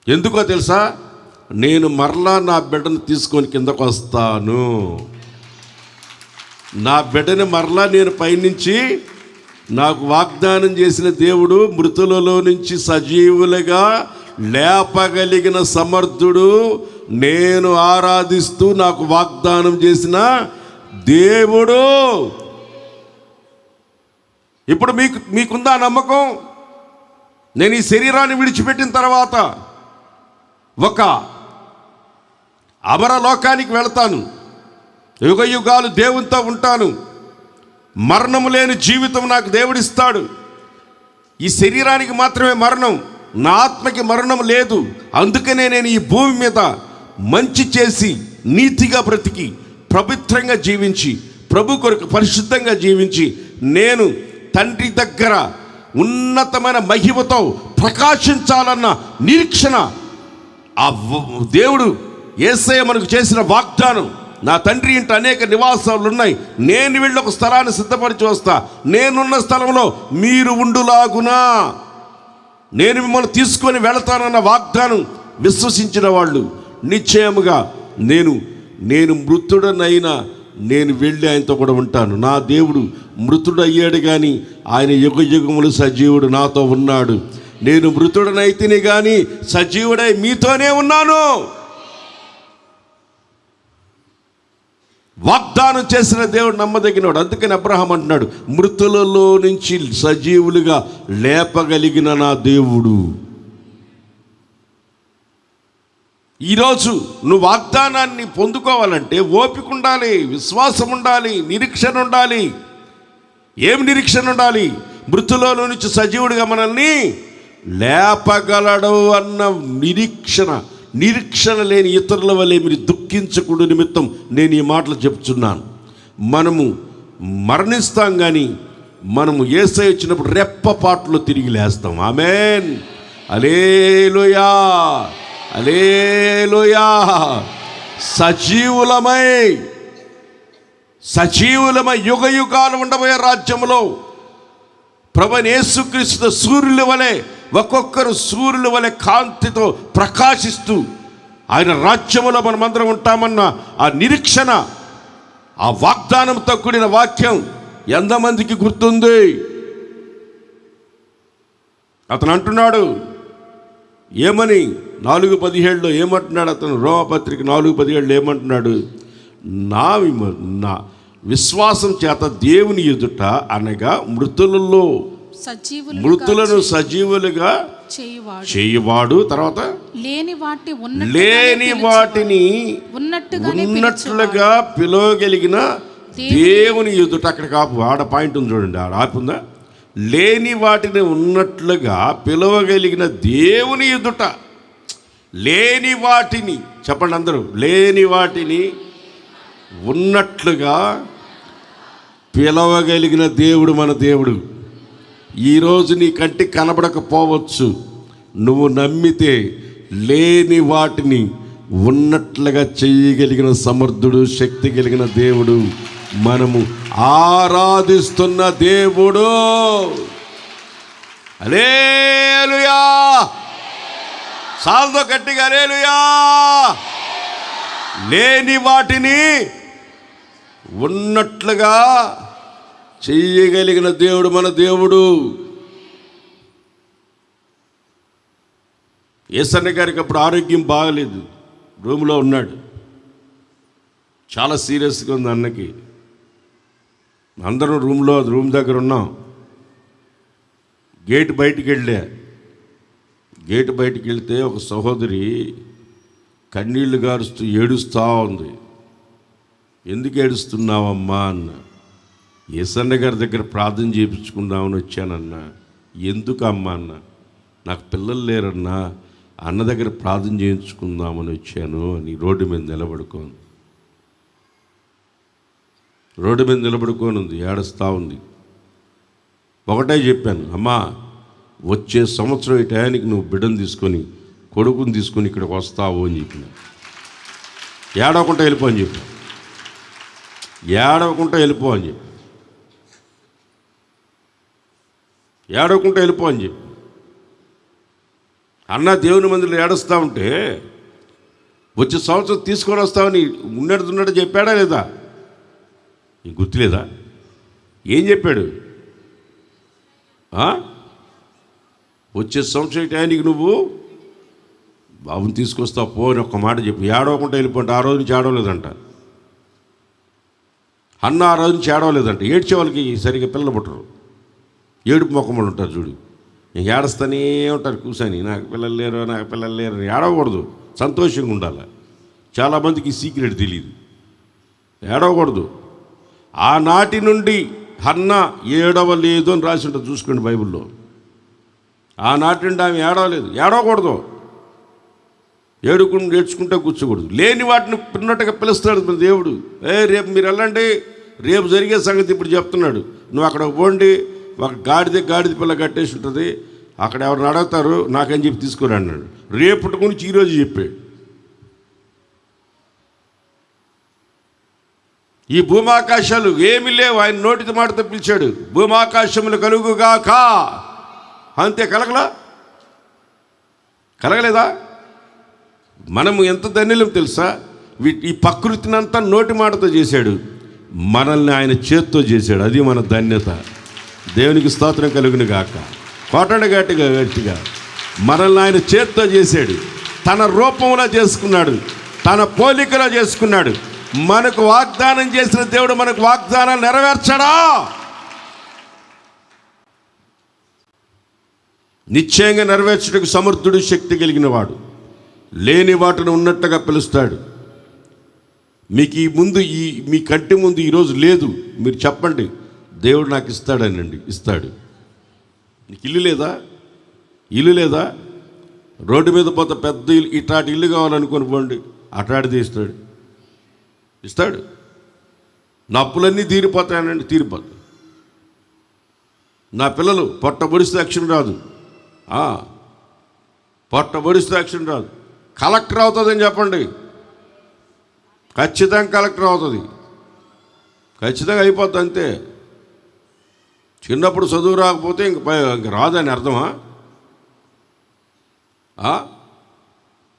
ఎందుకో తెలుసా? నేను మరలా నా బిడ్డను తీసుకొని కిందకు వస్తాను, నా బిడ్డని మరలా నేను పైనుంచి, నాకు వాగ్దానం చేసిన దేవుడు, మృతులలో నుంచి సజీవులుగా లేపగలిగిన సమర్థుడు, నేను ఆరాధిస్తూ నాకు వాగ్దానం చేసిన దేవుడు. ఇప్పుడు మీకుందా నమ్మకం? నేను ఈ శరీరాన్ని విడిచిపెట్టిన తర్వాత ఒక అమరలోకానికి వెళతాను, యుగ యుగాలు దేవునితో ఉంటాను, మరణము లేని జీవితం నాకు దేవుడిస్తాడు. ఈ శరీరానికి మాత్రమే మరణం, నా ఆత్మకి మరణం లేదు. అందుకనే నేను ఈ భూమి మీద మంచి చేసి, నీతిగా బ్రతికి, పవిత్రంగా జీవించి, ప్రభు కొరకు పరిశుద్ధంగా జీవించి, నేను తండ్రి దగ్గర ఉన్నతమైన మహిమతో ప్రకాశించాలన్న నిరీక్షణ, ఆ దేవుడు యేసయ్య మనకు చేసిన వాగ్దానం. నా తండ్రి ఇంట అనేక నివాసాలు ఉన్నాయి, నేను వెళ్ళి ఒక స్థలాన్ని సిద్ధపరిచి వస్తా, నేనున్న స్థలంలో మీరు ఉండులాగునా, నేను మిమ్మల్ని తీసుకొని వెళతానన్న వాగ్దానం విశ్వసించిన వాళ్ళు నిశ్చయముగా నేను మృతుడనైనా నేను వెళ్ళి ఆయనతో కూడా ఉంటాను. నా దేవుడు మృతుడు అయ్యాడు కానీ ఆయన యుగ యుగములు సజీవుడు నాతో ఉన్నాడు. నేను మృతుడనైతిని కానీ సజీవుడై మీతోనే ఉన్నాను. వాగ్దానం చేసిన దేవుడు నమ్మదగినవాడు. అందుకని అబ్రహాం అంటున్నాడు, మృతులలో నుంచి సజీవులుగా లేపగలిగిన నా దేవుడు. ఈరోజు నువ్వు వాగ్దానాన్ని పొందుకోవాలంటే ఓపిక ఉండాలి, విశ్వాసం ఉండాలి, నిరీక్షణ ఉండాలి. ఏం నిరీక్షణ ఉండాలి? మృతులలో నుంచి సజీవుడిగా మనల్ని లేపగలడు అన్న నిరీక్షణ లేని ఇతరుల వల్లే మీరు దుఃఖించకూడదు నిమిత్తం నేను ఈ మాటలు చెప్తున్నాను. మనము మరణిస్తాం కానీ మనము యేసయ్య వచ్చినప్పుడు రెప్పపాటులో తిరిగి లేస్తాం. ఆమేన్, హల్లెలూయా, హల్లెలూయా. సజీవులమై యుగ యుగాలు ఉండబోయే రాజ్యంలో ప్రభువైన యేసుక్రీస్తు సూర్యుల వలె, ఒక్కొక్కరు సూర్యుల వలె కాంతితో ప్రకాశిస్తూ ఆయన రాజ్యములో మనమందరం ఉంటామన్న ఆ నిరీక్షణ, ఆ వాగ్దానంతో కూడిన వాక్యం ఎంతమందికి గుర్తుంది? అతను అంటున్నాడు ఏమని 4:17 ఏమంటున్నాడు? అతను రోమపత్రిక 4:17 ఏమంటున్నాడు? నా విశ్వాసం చేత దేవుని ఎదుట అనగా మృతులను సజీవులుగా చేయువాడు, తర్వాత లేని వాటిని ఉన్నట్లుగా పిలవగలిగిన దేవుని ఎదుట. అక్కడ కాపు ఆడ పాయింట్ ఉంది చూడండి, ఆడ ఆపుందా? లేని వాటిని ఉన్నట్లుగా పిలవగలిగిన దేవుని ఎదుట. లేని వాటిని చెప్పండి అందరూ, లేని వాటిని ఉన్నట్లుగా పిలవగలిగిన దేవుడు మన దేవుడు. ఈరోజు నీ కంటికి కనబడకపోవచ్చు, నువ్వు నమ్మితే లేని వాటిని ఉన్నట్లుగా చేయగలిగిన సమర్థుడు, శక్తి కలిగిన దేవుడు మనము ఆరాధిస్తున్న దేవుడు. హల్లెలూయా, సాల్తో గట్టిగా హల్లెలూయా. లేని వాటిని ఉన్నట్లుగా చేయగలిగిన దేవుడు మన దేవుడు. యేసన్న గారికి అప్పుడు ఆరోగ్యం బాగలేదు, రూమ్లో ఉన్నాడు. చాలా సీరియస్గా ఉంది అన్నకి. అందరం రూమ్ దగ్గర ఉన్నాం. గేట్ బయటికి వెళ్తే ఒక సహోదరి కన్నీళ్లు గారుస్తూ ఏడుస్తూ ఉంది. ఎందుకు ఏడుస్తున్నావమ్మా అన్న. యేసన్న గారి దగ్గర ప్రార్థన చేయించుకుందామని వచ్చానన్నా. ఎందుకు అమ్మా అన్న. నాకు పిల్లలు లేరన్నా, అన్న దగ్గర ప్రార్థన చేయించుకుందామని వచ్చాను అని రోడ్డు మీద నిలబడుకొని ఉంది, ఏడుస్తూ ఉంది. ఒకటే చెప్పాను, అమ్మా వచ్చే సంవత్సరం ఈ టయానికి నువ్వు బిడ్డను తీసుకొని, కొడుకుని తీసుకొని ఇక్కడికి వస్తావు అని చెప్పిన. ఏడవకుండా వెళ్ళిపో అని చెప్పి అన్న దేవుని మందిలో ఏడుస్తూ ఉంటే వచ్చే సంవత్సరం తీసుకొని వస్తామని ఉన్నట్టు చెప్పాడా లేదా? నీకు గుర్తులేదా? ఏం చెప్పాడు? వచ్చే సంవత్సరం టైంకి నువ్వు బాబుని తీసుకొస్తావు పో అని ఒక్క మాట చెప్పి ఏడవకుండా వెళ్ళిపోండి. ఆ రోజు నుంచి ఏడవలేదంట అన్న, ఆ రోజు నుంచి ఏడవలేదంట. ఏడ్చే వాళ్ళకి సరిగ్గా పిల్లలు పుట్టరు, ఏడుపు మొక్కమలు ఉంటారు చూడు. ఇంక ఏడుస్తూనే ఉంటారు కూర్చొని, నాకు పిల్లలు లేరు అని. ఏడవకూడదు, సంతోషంగా ఉండాలి. చాలామందికి ఈ సీక్రెట్ తెలియదు. ఏడవకూడదు. ఆనాటి నుండి హన్న ఏడవలేదు అని రాసి ఉంటుంది, చూసుకోండి బైబిల్లో. ఆనాటి నుండి ఆమె ఏడవకూడదు. ఏడ్చుకుంటే కూర్చోకూడదు. లేని వాటిని పిన్నట్టుగా పిలుస్తాడు మన దేవుడు. రేపు మీరు వెళ్ళండి, రేపు జరిగే సంగతి ఇప్పుడు చెప్తున్నాడు. నువ్వు అక్కడ పోండి, ఒక గాడిద పిల్ల కట్టేసి ఉంటుంది, అక్కడ ఎవరిని అడుగుతారు, నాకని చెప్పి తీసుకురా అన్నాడు. రేపటి గురించి ఈరోజు చెప్పాడు. ఈ భూమాకాశాలు ఏమీ లేవు, ఆయన నోటితో మాటతో పిలిచాడు. భూమాకాశములు కలుగుగాక అంతే. కలగలేదా? మనము ఎంత ధన్యులం తెలుసా? ఈ ప్రకృతిని అంతా నోటి మాటతో చేశాడు, మనల్ని ఆయన చేత్తో చేశాడు. అది మన ధన్యత. దేవునికి స్తోత్రం కలుగును గాక. కొట్టండి గట్టిగా. మనల్ని ఆయన చేత్తో చేశాడు, తన రూపంలో చేసుకున్నాడు, తన పోలికలో చేసుకున్నాడు. మనకు వాగ్దానం చేసిన దేవుడు మనకు వాగ్దానాలు నెరవేర్చడా? నిశ్చయంగా నెరవేర్చుటకు సమర్థుడు, శక్తి కలిగిన వాడు. లేని వాటిని ఉన్నట్టుగా పిలుస్తాడు. మీకు మీ కంటి ముందు ఈరోజు లేదు, మీరు చెప్పండి, దేవుడు నాకు ఇస్తాడనండి. ఇస్తాడు. నీకు ఇల్లు లేదా? రోడ్డు మీద పోతే పెద్ద ఇట్లాంటి ఇల్లు కావాలనుకొని పోండి, అట్లాంటిది ఇస్తాడు. నా అప్పులన్నీ తీరిపోతాయనండి, తీరిపోతాయి. నా పిల్లలు పొట్టబొడిస్తే అక్షరం రాదు, కలెక్టర్ అవుతుందని చెప్పండి, ఖచ్చితంగా కలెక్టర్ అవుతుంది, ఖచ్చితంగా అయిపోద్ది. అంతే. చిన్నప్పుడు చదువు రాకపోతే ఇంక రాదని అర్థమా?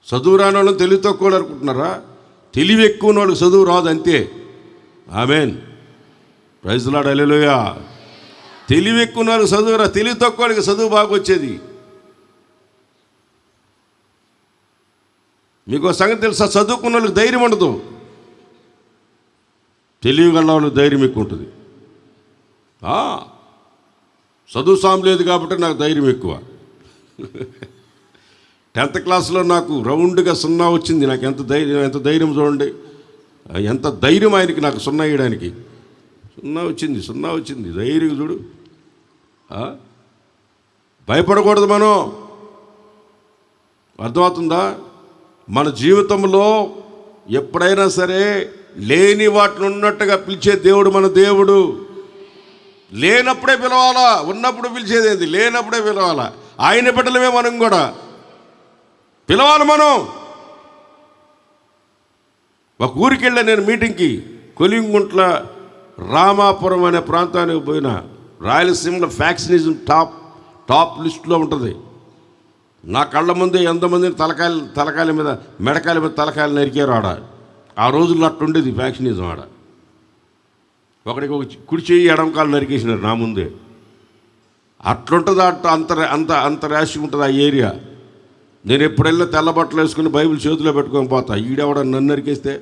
చదువు రాని వాళ్ళని తెలివి తక్కువ అనుకుంటున్నారా? తెలివి ఎక్కువ వాళ్ళకి చదువు రాదు, అంతే. Amen. Praise the lord. Hallelujah. తెలివి ఎక్కువ వాళ్ళకి చదువు రా, తెలివి తక్కువ వాళ్ళకి చదువు బాగా వచ్చేది. మీకు సంగతి తెలుసా? చదువుకున్న వాళ్ళకి ధైర్యం ఉండదు, తెలివి గల వాళ్ళకి ధైర్యం ఎక్కువ ఉంటుంది. చదువు సాం లేదు కాబట్టి నాకు ధైర్యం ఎక్కువ. 10th క్లాస్లో నాకు రౌండ్గా 0 వచ్చింది. నాకు ఎంత ధైర్యం చూడండి, ఎంత ధైర్యం ఆయనకి నాకు 0 వేయడానికి. 0 వచ్చింది ధైర్యం చూడు. భయపడకూడదు మనం. అర్థమవుతుందా? మన జీవితంలో ఎప్పుడైనా సరే లేని వాటిని ఉన్నట్టుగా పిలిచే దేవుడు మన దేవుడు. లేనప్పుడే పిలవాలా, ఉన్నప్పుడు పిలిచేదేది, లేనప్పుడే పిలవాలా. ఆయన బిడ్డలమే మనం కూడా పిలవాలి. మనం ఒక ఊరికి వెళ్ళా నేను మీటింగ్కి, కొలింగుంట్ల రామాపురం అనే ప్రాంతానికి పోయినా. రాయలసీమలో ఫ్యాక్షనిజం టాప్ లిస్టులో ఉంటుంది. నా కళ్ళ ముందే ఎంతమందిని తలకాయల మీద మెడకాయల మీద తలకాయలు నరికారు ఆడ. ఆ రోజుల్లో అట్టుండేది ఫ్యాక్షనిజం ఆడ. ఒకడికి ఒక కుడి చేయి ఎడంకాలు నరికేసినారు నా ముందే. అట్లుంటుంది. అంత ర్యాష్గా ఉంటుంది ఆ ఏరియా. నేను ఎప్పుడెళ్ళినా తెల్ల బట్టలు వేసుకుని బైబిల్ చేతిలో పెట్టుకొని పోతా. ఈడెవడన్నా నన్ను నరికేస్తే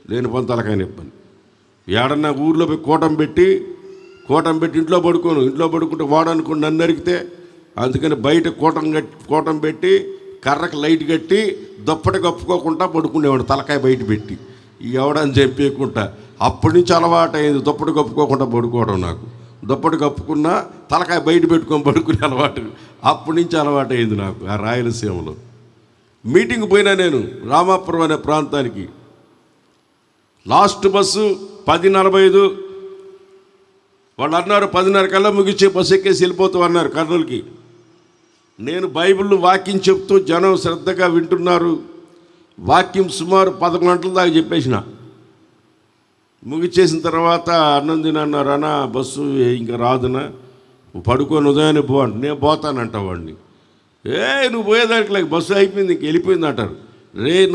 లేని పని తలకాయ నొప్పని. ఏడన్నా ఊర్లో పోయి కోటం పెట్టి ఇంట్లో పడుకోను. ఇంట్లో పడుకుంటే వాడనుకుని నన్ను నరికితే, అందుకని బయట కోటం పెట్టి కర్రకు లైట్ కట్టి దుప్పటి కప్పుకోకుండా పడుకునేవాడు, తలకాయ బయట పెట్టి. ఎవడని చెప్పేయకుండా అప్పటి నుంచి అలవాటు అయింది దుప్పటి కప్పుకోకుండా పడుకోవడం. నాకు దుప్పటి కప్పుకున్నా తలకాయ బయట పెట్టుకొని పడుకునే అలవాటు అప్పటి నుంచి అలవాటు అయింది నాకు. ఆ రాయలసీమలో మీటింగ్ పోయినా నేను రామాపురం అనే ప్రాంతానికి. Last bus 10:45. వాళ్ళు అన్నారు 10:30 కల్లా ముగించే బస్సు ఎక్కేసి వెళ్ళిపోతాం అన్నారు కర్నూలుకి. నేను బైబిల్ వాక్యం చెప్తూ జనం శ్రద్ధగా వింటున్నారు. వాక్యం సుమారు 11 గంటల దాకా చెప్పేసిన. ముగిచేసిన తర్వాత అన్నం తినన్నారు. అన్న బస్సు ఇంకా రాదునా, పడుకొని ఉదయాన్నే పో అంట. నేను పోతానంట వాడిని. నువ్వు పోయేదానికి లేక బస్సు అయిపోయింది, ఇంక వెళ్ళిపోయింది అంటారు.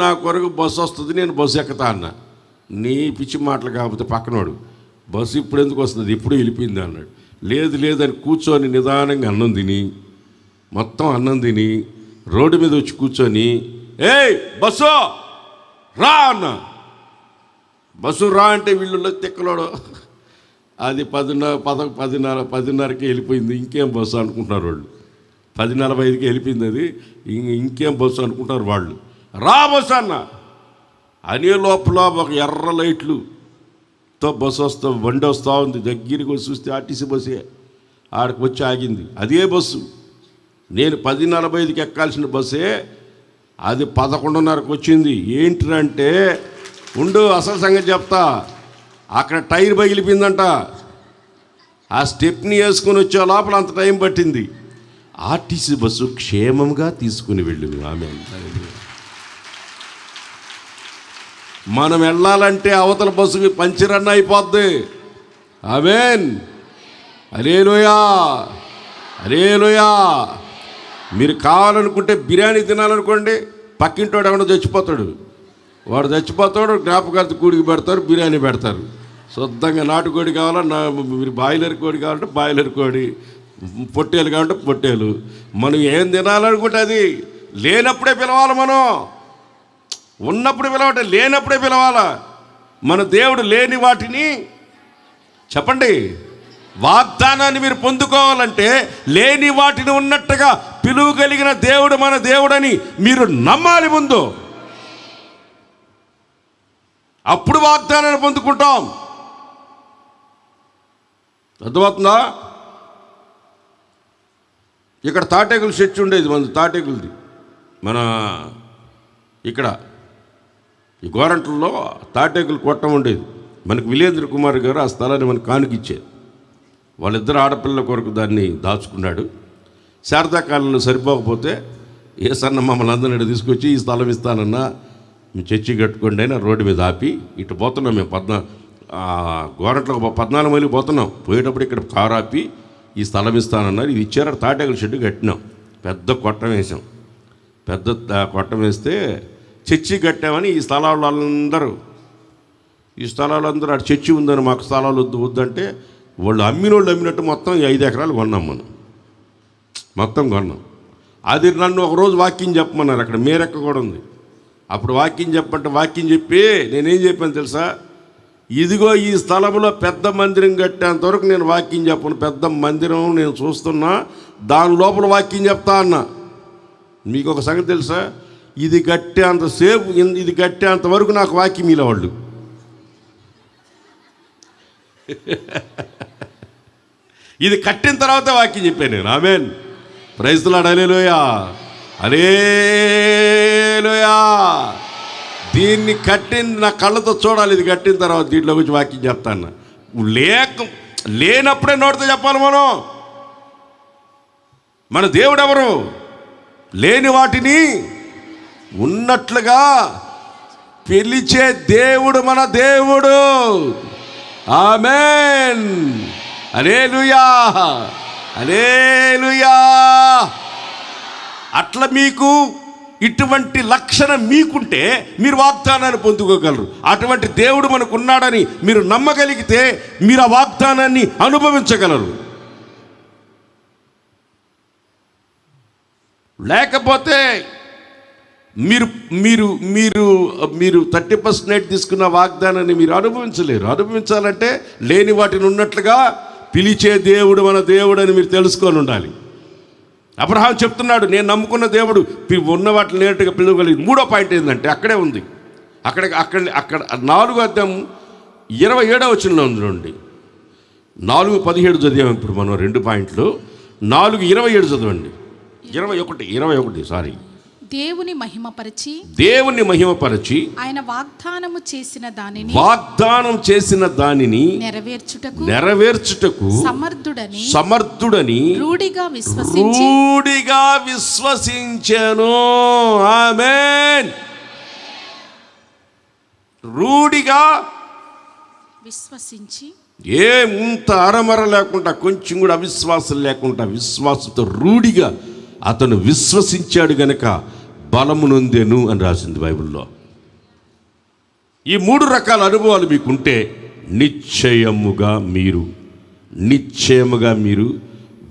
నా కొరకు బస్సు వస్తుంది, నేను బస్సు ఎక్కుతా అన్న. నీ పిచ్చి మాటలు కాకపోతే పక్కనోడు బస్సు ఇప్పుడు ఎందుకు వస్తుంది, ఇప్పుడు వెళ్ళిపోయింది అన్నాడు. లేదని కూర్చొని నిదానంగా అన్నం తిని, మొత్తం అన్నం తిని రోడ్డు మీద వచ్చి కూర్చొని బస్సు రా అన్న. బస్సు రా అంటే వీళ్ళు తిక్కలోడు. అది 10:30కి వెళ్ళిపోయింది. ఇంకేం బస్సు అనుకుంటున్నారు వాళ్ళు. 10:45కి వెళ్ళిపోయింది. అది ఇంకేం బస్సు అనుకుంటారు వాళ్ళు. రా బస్సు అన్న అనే లోపల ఒక ఎర్ర లైట్లుతో బస్సు బండి వస్తూ ఉంది. దగ్గరికి వచ్చి చూస్తే ఆర్టీసీ బస్సే. ఆడికి వచ్చి ఆగింది. అదే బస్సు. నేను 10:45కి ఎక్కాల్సిన బస్సే అది 11:30కి వచ్చింది. ఏంటంటే ఉండు అసలు సంగతి చెప్తా. అక్కడ టైర్ పగిలిపోయిందంట. ఆ స్టెప్ని వేసుకొని వచ్చే లోపల అంత టైం పట్టింది. ఆర్టీసీ బస్సు క్షేమంగా తీసుకుని వెళ్ళింది. ఆమె మనం వెళ్ళాలంటే అవతల బస్సుకి పంచర్ అన్న అయిపోద్ది. ఆమేన్, హల్లెలూయా, హల్లెలూయా. మీరు కావాలనుకుంటే బిర్యానీ తినాలనుకోండి, పక్కింటోడు ఎవడో చచ్చిపోతాడు. వాడు చచ్చిపోతాడు, జ్ఞాపకార్థ కూడికి పెడతారు, బిర్యానీ పెడతారు. శుద్ధంగా నాటుకోడి కావాలా, మీరు బాయిలర్ కోడి కావాలంటే బాయిలర్ కోడి, పొట్టేలు కావాలంటే పొట్టేలు. మనం ఏం తినాలనుకుంటే అది లేనప్పుడే పిలవాలి. మనం ఉన్నప్పుడు పిలవటం, లేనప్పుడే పిలవాలా. మన దేవుడు లేని వాటిని చెప్పండి, వాగ్దానాన్ని మీరు పొందుకోవాలంటే లేని వాటిని ఉన్నట్టుగా పిలువగలిగిన దేవుడు మన దేవుడని మీరు నమ్మాలి ముందు. అప్పుడు వాగ్దానాన్ని పొందుకుంటాం. అర్థమవుతుందా? ఇక్కడ తాటేకుల చెట్టు ఉండేది, మన తాటేకులది. మన ఇక్కడ ఈ గోరంట్లలో తాటేకులు కొట్టం ఉండేది. మనకు విలేంద్ర కుమార్ గారు ఆ స్థలాన్ని మనకు కానుకిచ్చారు. వాళ్ళిద్దరు ఆడపిల్లల కొరకు దాన్ని దాచుకున్నాడు. శారదాకాలంలో సరిపోకపోతే ఏసన్న మమ్మల్ని అందరినీ తీసుకొచ్చి ఈ స్థలం ఇస్తానన్నా, మేము చర్చి కట్టుకోండి అయినా రోడ్డు మీద ఆపి ఇటు పోతున్నాం. మేము గోరంట్లకు 14 మైలు పోతున్నాం. పోయేటప్పుడు ఇక్కడ కారు ఆపి ఈ స్థలం ఇస్తానన్నారు. ఇది ఇచ్చారు. తాటేకుల షెడ్డు కట్టినాం. పెద్ద కొట్టం వేసాం. పెద్ద కొట్టం వేస్తే చర్చి కట్టామని ఈ స్థలాలందరూ అటు చర్చి ఉందని మాకు స్థలాలు వద్దంటే వాళ్ళు అమ్మినట్టు మొత్తం 5 ఎకరాలు కొన్నాం. మనం మొత్తం కొన్నాం. అది నన్ను ఒకరోజు వాక్యం చెప్పమన్నారు. అక్కడ మేరెక్క కూడా ఉంది. అప్పుడు వాక్యం వాక్యం చెప్పి నేనేం చెప్పాను తెలుసా? ఇదిగో ఈ స్థలంలో పెద్ద మందిరం కట్టేంతవరకు నేను వాక్యం చెప్పను. పెద్ద మందిరం నేను చూస్తున్నా, దాని లోపల వాక్యం చెప్తా అన్నా. మీకు ఒక సంగతి తెలుసా? ఇది కట్టేంత వరకు నాకు వాక్యం ఇలా వాళ్ళు. ఇది కట్టిన తర్వాత వాక్యం చెప్పాను నేను. ఆమేన్, ప్రైజ్ ది లార్డ్, హల్లెలూయా, హల్లెలూయా. దీన్ని నా కళ్ళతో చూడాలి. ఇది కట్టిన తర్వాత దీంట్లో గురించి వాక్యం చెప్తాను. లేనప్పుడే నోటితో చెప్పాలి. మన దేవుడు ఎవరు? లేని వాటిని ఉన్నట్లుగా పిలిచే దేవుడు మన దేవుడు. ఆమేన్, హల్లెలూయా, హల్లెలూయా. అట్లా మీకు ఇటువంటి లక్షణం మీకుంటే మీరు వాగ్దానాన్ని పొందుకోగలరు. అటువంటి దేవుడు మనకు ఉన్నాడని మీరు నమ్మగలిగితే మీరు ఆ వాగ్దానాన్ని అనుభవించగలరు. లేకపోతే మీరు మీరు మీరు మీరు 30% తీసుకున్న వాగ్దానాన్ని మీరు అనుభవించలేరు. అనుభవించాలంటే లేని వాటిని ఉన్నట్లుగా పిలిచే దేవుడు మన దేవుడు అని మీరు తెలుసుకొని ఉండాలి. అబ్రహాం చెప్తున్నాడు, నేను నమ్ముకున్న దేవుడు ఉన్న వాటిని నేరుగా పిలవగలిగింది. 3వ పాయింట్ ఏంటంటే అక్కడే ఉంది. అక్కడ 4వ అధ్యాయం 27వ వచనంలో ఉంది. 4:17 చదివాము. ఇప్పుడు మనం 2 పాయింట్లు. 4:27 చదవండి. 21 సారీ. దేవుని మహిమపరచి ఆయన వాగ్దానం చేసిన దానిని నెరవేర్చుటకు సమర్థుడని రూఢిగా విశ్వసించెను. ఆమేన్. రూఢిగా విశ్వసించి ఇంత అరమర లేకుండా, కొంచెం కూడా అవిశ్వాసం లేకుండా, విశ్వాసంతో రూఢిగా అతను విశ్వసించాడు గనక బలము నొందెను అని రాసింది బైబిల్లో. ఈ 3 రకాల అనుభవాలు మీకుంటే నిశ్చయముగా మీరు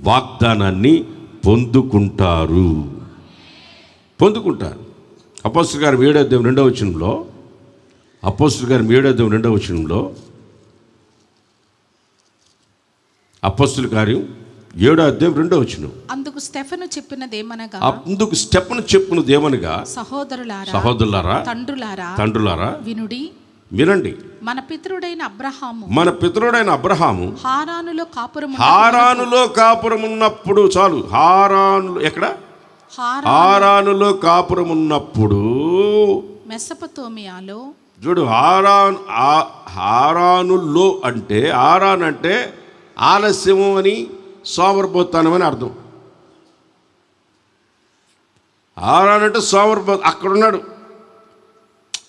వాగ్దానాన్ని పొందుకుంటారు. అపోస్తలుల కార్యం 7వ అధ్యాయం 2వ వచనంలో, అపోస్తలుల కార్యం 7వ అధ్యాయం 2వ వచనంలో, అపోస్తలుల కార్యం 7వ అధ్యాయం 2వ వచనం. అందుకు స్టెఫను చెప్పినదేమనగా, సహోదరులారా, తండ్రులారా వినండి. మన పితరుడైన అబ్రహాము హారానులో కాపురం ఉన్నప్పుడు చాలు. హారానులో కాపురం ఉన్నప్పుడు మెసొపొతామియాలో చూడు. హారానులో అంటే ఆలస్యము అని, సోమరిపోతానమని అర్థం. హారాన్ అంటే సోమరిపోత. అక్కడున్నాడు,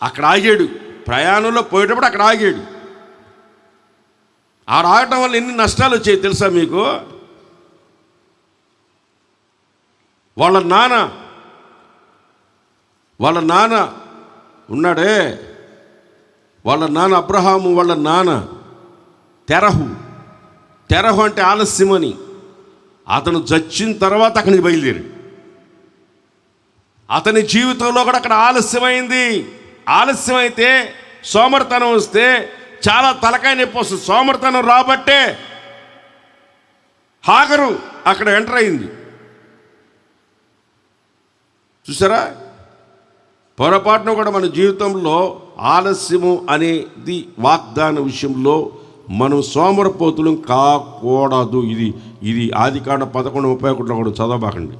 అక్కడ ఆగాడు. ప్రయాణంలో పోయేటప్పుడు అక్కడ ఆగాడు. ఆగటం వల్ల ఎన్ని నష్టాలు వచ్చాయి తెలుసా మీకు? వాళ్ళ నాన్న ఉన్నాడే, వాళ్ళ నాన్న అబ్రహాము, వాళ్ళ నాన్న తెరహు అంటే ఆలస్యమని. అతను చచ్చిన తర్వాత అక్కడి నుంచి బయలుదేరాడు. అతని జీవితంలో కూడా అక్కడ ఆలస్యమైంది. ఆలస్యమైతే సోమరితనం వస్తే చాలా తలకాయ నొప్పి వస్తుంది. సోమరితనం రాబట్టే హాగరు అక్కడ ఎంటర్ అయింది. చూసారా? పొరపాటున కూడా మన జీవితంలో ఆలస్యము అనేది వాగ్దాన విషయంలో మనం సోమరిపోతులం కాకూడదు. ఇది ఆదికాండం 11:31 కూడా చదవబాకండి.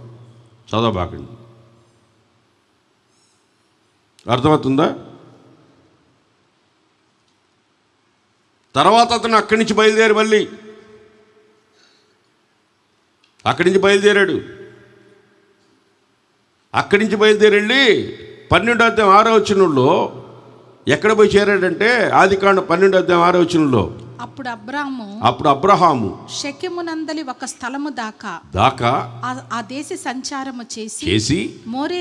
అర్థమవుతుందా? తర్వాత అతను అక్కడి నుంచి బయలుదేరి మళ్ళీ అక్కడి నుంచి బయలుదేరి వెళ్ళి 12వ అధ్యాయం 6వ వచనంలో ఎక్కడ పోయి చేరాడంటే, ఆదికాండం 12వ అధ్యాయం 6వ వచనంలో, అప్పుడు అబ్రహాము షెకెమునందలి ఒక స్థలము దాకా ఆ దేశ సంచారము చేసి మోరే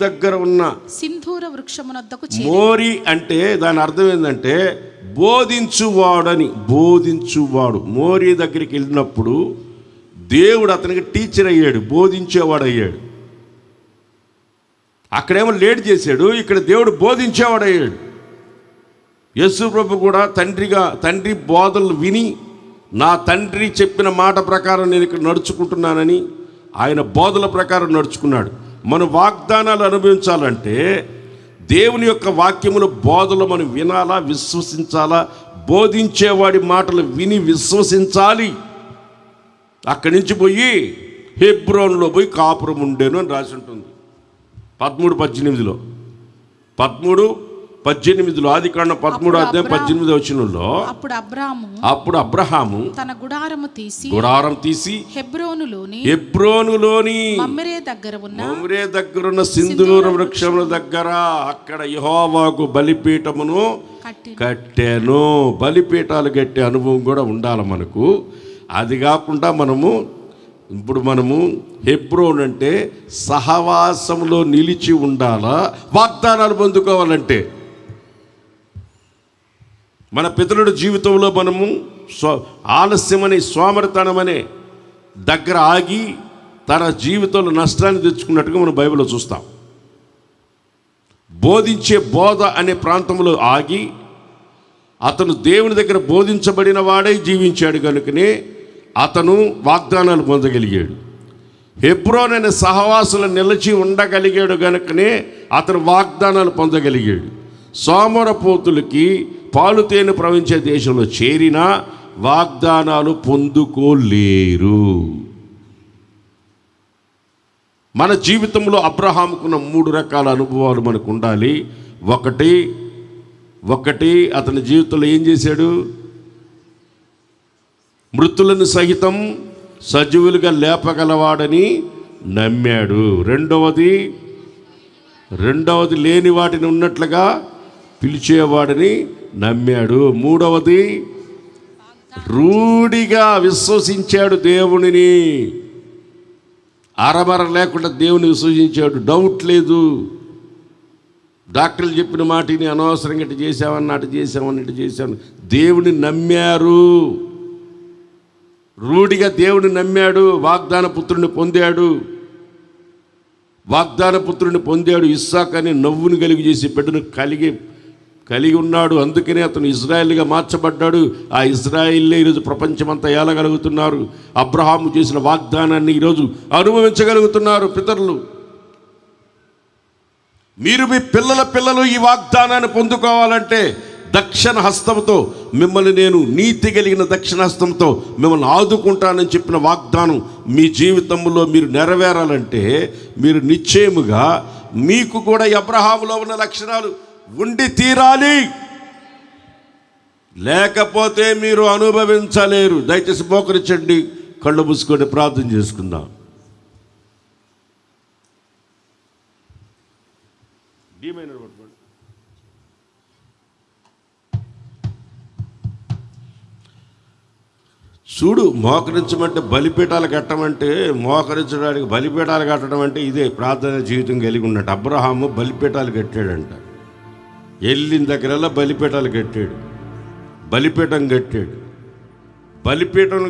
దగ్గర ఉన్న సింధూర వృక్షమునొద్దకు చేరి. మోరి అంటే దాని అర్థం ఏంటంటే బోధించువాడు. మోరి దగ్గరికి వెళ్ళినప్పుడు దేవుడు అతనికి టీచర్ అయ్యాడు, బోధించేవాడు అయ్యాడు. అక్కడేమో లేట్ చేశాడు, ఇక్కడ దేవుడు బోధించేవాడు అయ్యాడు. యేసు ప్రభు కూడా తండ్రి బోధనలు విని, నా తండ్రి చెప్పిన మాట ప్రకారం నేను ఇక్కడ నడుచుకుంటున్నానని ఆయన బోధల ప్రకారం నడుచుకున్నాడు. మనం వాగ్దానాలు అనుభవించాలంటే దేవుని యొక్క వాక్యముల బోధలు మనం వినాలా, విశ్వసించాలా. బోధించేవాడి మాటలు విని విశ్వసించాలి. అక్కడి నుంచి పోయి హెబ్రోనులో పోయి కాపురం ఉండేను అని రాసి ఉంటుంది 13:18. 13:18 ఆదికాండం 13వ అధ్యాయం 18వ వచనంలో, అప్పుడు అబ్రహాము తన గుడారం తీసి హెబ్రోనులోని మమ్రే దగ్గర ఉన్న సింధూర వృక్షముల దగ్గర అక్కడ యెహోవాకు బలిపీఠమును కట్టాను. బలిపీఠాలు కట్టే అనుభవం కూడా ఉండాలి మనకు. అది కాకుండా ఇప్పుడు మనము హెబ్రోన్ అంటే సహవాసంలో నిలిచి ఉండాలా. వాగ్దానాలు పొందుకోవాలంటే మన పితరుల జీవితంలో మనము ఆలస్యమని, సోమరితనమనే దగ్గర ఆగి తన జీవితంలో నష్టాన్ని తెచ్చుకున్నట్టుగా మనం బైబిల్లో చూస్తాం. బోధించే బోధ అనే ప్రాంతంలో ఆగి అతను దేవుని దగ్గర బోధించబడిన వాడై జీవించాడు కనుకనే అతను వాగ్దానాలు పొందగలిగాడు. హెబ్రోన్ అనే సహవాసులు నిలిచి ఉండగలిగాడు కనుకనే అతను వాగ్దానాలు పొందగలిగాడు. సోమరపోతులకి పాలు తేనె ప్రవహించే దేశంలో చేరినా వాగ్దానాలు పొందుకోలేరు. మన జీవితంలో అబ్రహాముకున్న 3 రకాల అనుభవాలు మనకు ఉండాలి. ఒకటి అతని జీవితంలో ఏం చేశాడు? మృతులను సహితం సజీవులుగా లేపగలవాడని నమ్మాడు. రెండవది లేని వాటిని ఉన్నట్లుగా పిలిచేవాడని నమ్మాడు. మూడవది రూఢిగా విశ్వసించాడు దేవునిని. అరమర లేకుండా దేవుని విశ్వసించాడు. డౌట్ లేదు. డాక్టర్లు చెప్పిన మాటిని అనవసరంగా ఇటు చేసామని అటు చేసామని దేవుని నమ్మారు. రూఢిగా దేవుని నమ్మాడు. వాగ్దాన పుత్రుని పొందాడు. ఇస్సాకు అని నవ్వుని కలిగి చేసి బిడ్డను కలిగి ఉన్నాడు. అందుకనే అతను ఇజ్రాయేల్గా మార్చబడ్డాడు. ఆ ఇజ్రాయేల్లే ఈరోజు ప్రపంచమంతా ఏలగలుగుతున్నారు. అబ్రహాము చేసిన వాగ్దానాన్ని ఈరోజు అనుభవించగలుగుతున్నారు పితరులు. మీరు మీ పిల్లలు ఈ వాగ్దానాన్ని పొందుకోవాలంటే దక్షిణ హస్తంతో మిమ్మల్ని నేను నీతి కలిగిన దక్షిణ హస్తంతో మిమ్మల్ని ఆదుకుంటానని చెప్పిన వాగ్దానం మీ జీవితంలో మీరు నెరవేరాలంటే మీరు నిశ్చయముగా మీకు కూడా అబ్రహాములో ఉన్న లక్షణాలు ఉండి తీరాలి. లేకపోతే మీరు అనుభవించలేరు. దయచేసి మోకరించండి, కళ్ళు మూసుకొని ప్రార్థన చేసుకుందాం. చూడు, మోకరించమంటే బలిపీఠాలు కట్టమంటే మోకరించడానికి బలిపీఠాలు కట్టడం అంటే ఇదే ప్రార్థన జీవితం కలిగి ఉన్నట్టు. అబ్రహాము బలిపీఠాలు కట్టాడంట. వెళ్ళిన దగ్గరల్లా బలిపీఠాలు కట్టాడు. బలిపీఠం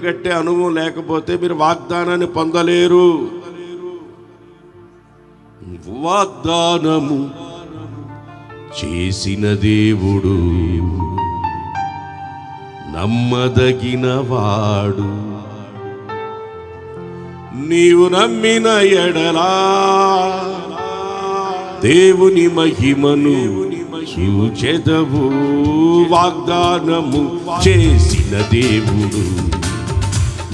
కట్టే అనుభవం లేకపోతే మీరు వాగ్దానాన్ని పొందలేరు. వాగ్దానము చేసిన దేవుడు నమ్మదగిన వాడు. నీవు నమ్మిన ఎడలా దేవుని మహిమను చూచెదవు. వాగ్దానము చేసిన దేవుడు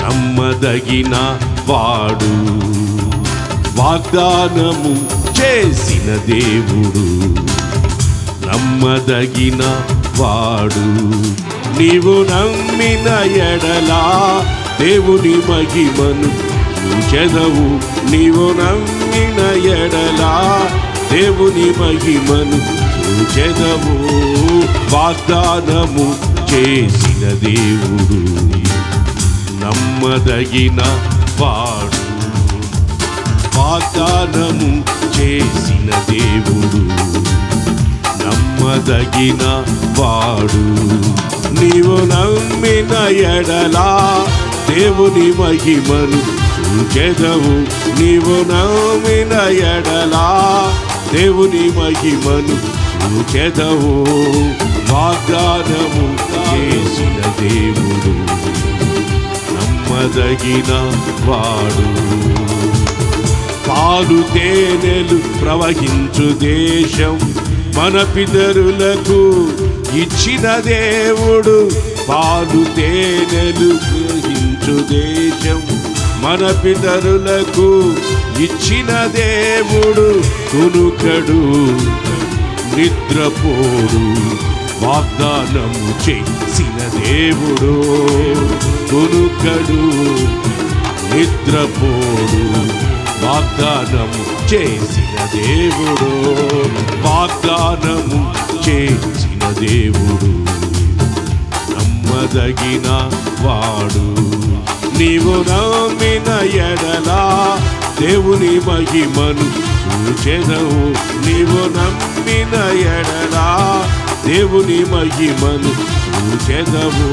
నమ్మదగిన వాడు. వాగ్దానము చేసిన దేవుడు నమ్మదగిన వాడు. నీవు నమ్మిన ఎడలా దేవుని మహిమను చూచెదవు. నీవు నమ్మిన ఎడలా దేవుని మహిమను చూచెదవు. వాగ్దానము చేసిన దేవుడు నమ్మదగిన వాడు. వాగ్దానము చేసిన దేవుడు నమ్మదగిన వాడు. నీవు నమ్మిన ఎడలా దేవుని మహిమను చూచెదవు. నీవు నమ్మిన ఎడలా దేవుని మహిమను చూచెదవు. వాగ్దానము చేసిన దేవుడు నమ్మదగిన వాడు. పాలు తేనెలు ప్రవహించు దేశం మన పితరులకు ఇచ్చిన దేవుడు. పాలు తేనెలు ప్రవహించు దేశం మన పితరులకు ఇచ్చిన దేవుడు. కునుకడు నిద్రపోడు వాగ్దానము చేసిన దేవుడు. కునుకడు నిద్రపోడు వాగ్దానము చేసిన దేవుడు. వాగ్దానము చేసిన దేవుడు నమ్మదగిన వాడు. నీవు నమ్మిన ఎడలా దేవుని మహిమను చూచెదవు. నీవు నమ్మిన ఎడలా దేవుని మహిమను చూచెదవు.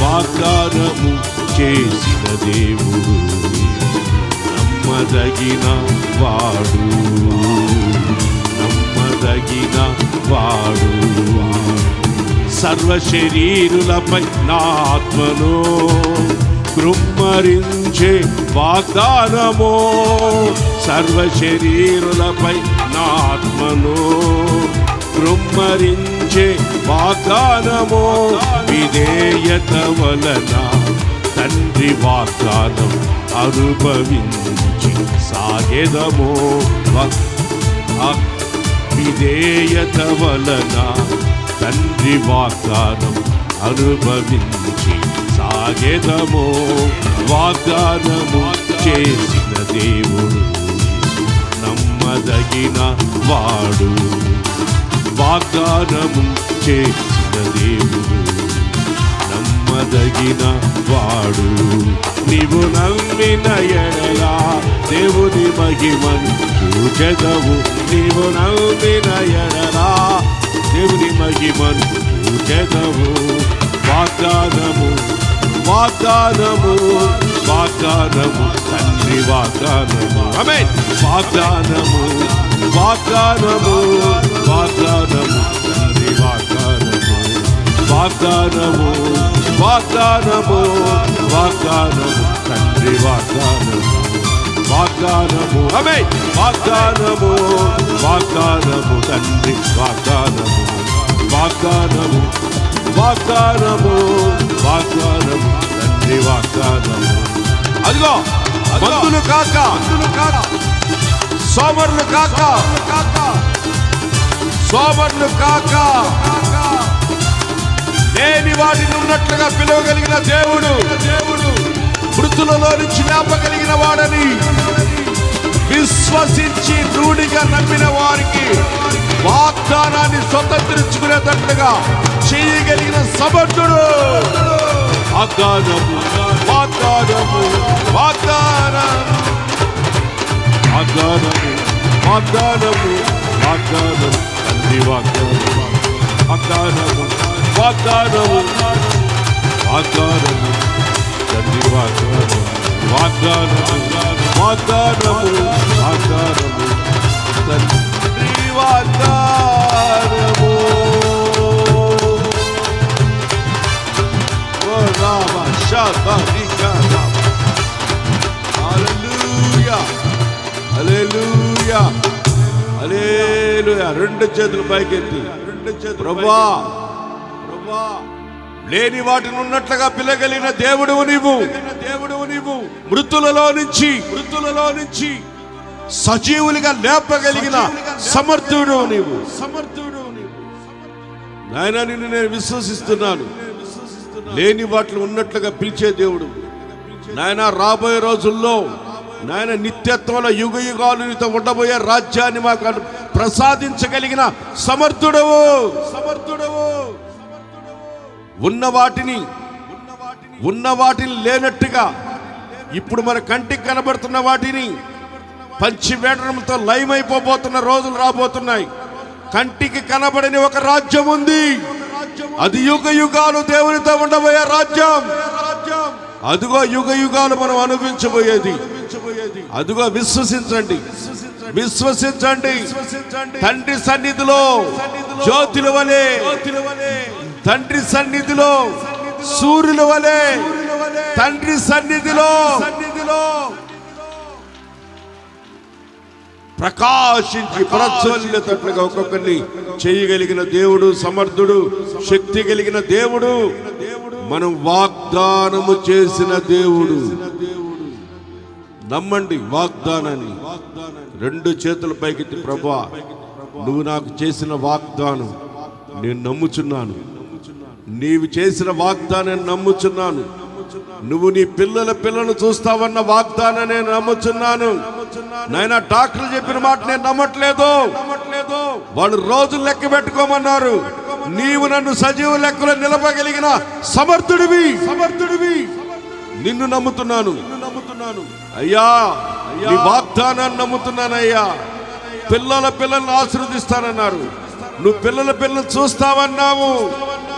వాగ్దానము చేసిన దేవుడు నమ్మదగిన వాడు. నమ్మదగిన వాడు. సర్వ శరీరులపై నా ఆత్మను కృమ్మరించే వాగ్దానము. సర్వ శరీరులపై నా ఆత్మను కృమ్మరించే వాగ్దానము. విధేయత వలన తండ్రి వాగ్దానం అనుభవించి సాగెదము. విధేయత వలన తండ్రి వాగ్దానం అనుభవించి సాగెదము. వాగ్దానము చేసిన దేవుడు నమ్మదగిన వాడు. వాగ్దానము చేసిన దేవుడు నమ్మదగిన వాడు. నీవు నమ్మిన ఎడలా దేవుని మహిమను చూచెదవు. నీవు నమ్మిన ఎడలా దేవుని మహిమను చూచెదవు. వాగ్దానము వాగ్దానము వాగ్దానము తండ్రి వాగ్దానము. ఆమేన్. వాగ్దానము వాగ్దానము వాగ్దానము తండ్రి వాగ్దానము. వాగ్దానము వాగ్దానము వాగ్దానము తండ్రి వాగ్దానము. వాగ్దానము ఆమేన్. వాగ్దానము వాగ్దానము తండ్రి వాగ్దానము. వాగ్దానము వాగ్దానము వాగ్దానము తండ్రి వాగ్దానము. అదిగో మందులు కాక సోమరులు కాక సోమరులు కాక లేని వాటిని ఉన్నట్లుగా పిలవగలిగిన దేవుడు, మృతులలో నుంచి లేపగలిగిన వాడని విశ్వసించి రూఢిగా నమ్మిన వారికి వాగ్దానాన్ని స్వతంత్రించుకునేటట్లుగా చేయగలిగిన సమర్థుడు. వాగ్దానము వాగ్దానము వాగ్దానము వాగ్దానము వాగ్దానము వాగ్దానము తండ్రి వాగ్దానము. వాగ్దానము వాగ్దానము వాగ్దానము తండ్రి వాగ్దానము. వాగ్దానము వాగ్దానము వాగ్దానము తండ్రి వాగ్దానము. ఓ రామ శాఖ హల్లెలూయా హల్లెలూయా హల్లెలూయా. రెండు చేతులు పైకెత్తి ప్రభువా లేని వాటిని ఉన్నట్లుగా పిలగలిగిన దేవుడువు నీవు. దేవుడువు నీవు. మృతులలో నుంచి సజీవులుగా లేపగలిగిన సమర్థుడు నీవు. సమర్థుడు నీవు నాయన. నిన్ను నేను విశ్వసిస్తున్నాను. లేని వాటిని ఉన్నట్లుగా పిలిచే దేవుడు నాయన. రాబోయే రోజుల్లో నాయన నిత్యత్వంలో యుగ యుగాలు నీతో ఉండబోయే రాజ్యాన్ని మాకు ప్రసాదించగలిగిన సమర్థుడవు. సమర్థుడవు. ఉన్న వాటిని లేనట్టుగా ఇప్పుడు మన కంటికి కనబడుతున్న వాటిని పంచివేటడంతో లయమైపోబోతున్న రోజులు రాబోతున్నాయి. కంటికి కనబడని ఒక రాజ్యం ఉంది. అది యుగ యుగాలు దేవునితో ఉండబోయే రాజ్యం. అదిగో యుగ యుగాలు మనం అనుభవించబోయేది. అదిగో విశ్వసించండి, విశ్వసించండి. తండ్రి సన్నిధిలో జ్యోతుల వలె, తండ్రి సన్నిధిలో సూర్యుల వలె, తండ్రి సన్నిధిలో ప్రకాశించి ప్రజ్వలితట్లుగా ఒక్కొక్కరిని చేయగలిగిన దేవుడు, సమర్థుడు, శక్తి కలిగిన దేవుడు, మనం వాగ్దానము చేసిన దేవుడు. నమ్మండి వాగ్దానాన్ని. రెండు చేతుల పైకెత్తి, ప్రభువా నువ్వు నాకు చేసిన వాగ్దానం నేను నమ్ముచున్నాను. నీవు చేసిన వాగ్దానాన్ని నమ్ముచున్నాను. నువ్వు నీ పిల్లలను చూస్తావన్న వాగ్దానం నేను నమ్ముచున్నాను. నాయన డాక్టర్లు చెప్పిన మాట నేను నమ్మట్లేదు. వాళ్ళు రోజులు లెక్క పెట్టుకోమన్నారు. నీవు నన్ను సజీవ లెక్కలో నిలపగలిగిన సమర్థుడివి. నిన్ను నమ్ముతున్నాను అయ్యా. నీ వాగ్దానాన్ని నమ్ముతున్నాను అయ్యా. పిల్లలను ఆశీర్వదిస్తానన్నారు. నువ్వు పిల్లలను చూస్తావన్నావు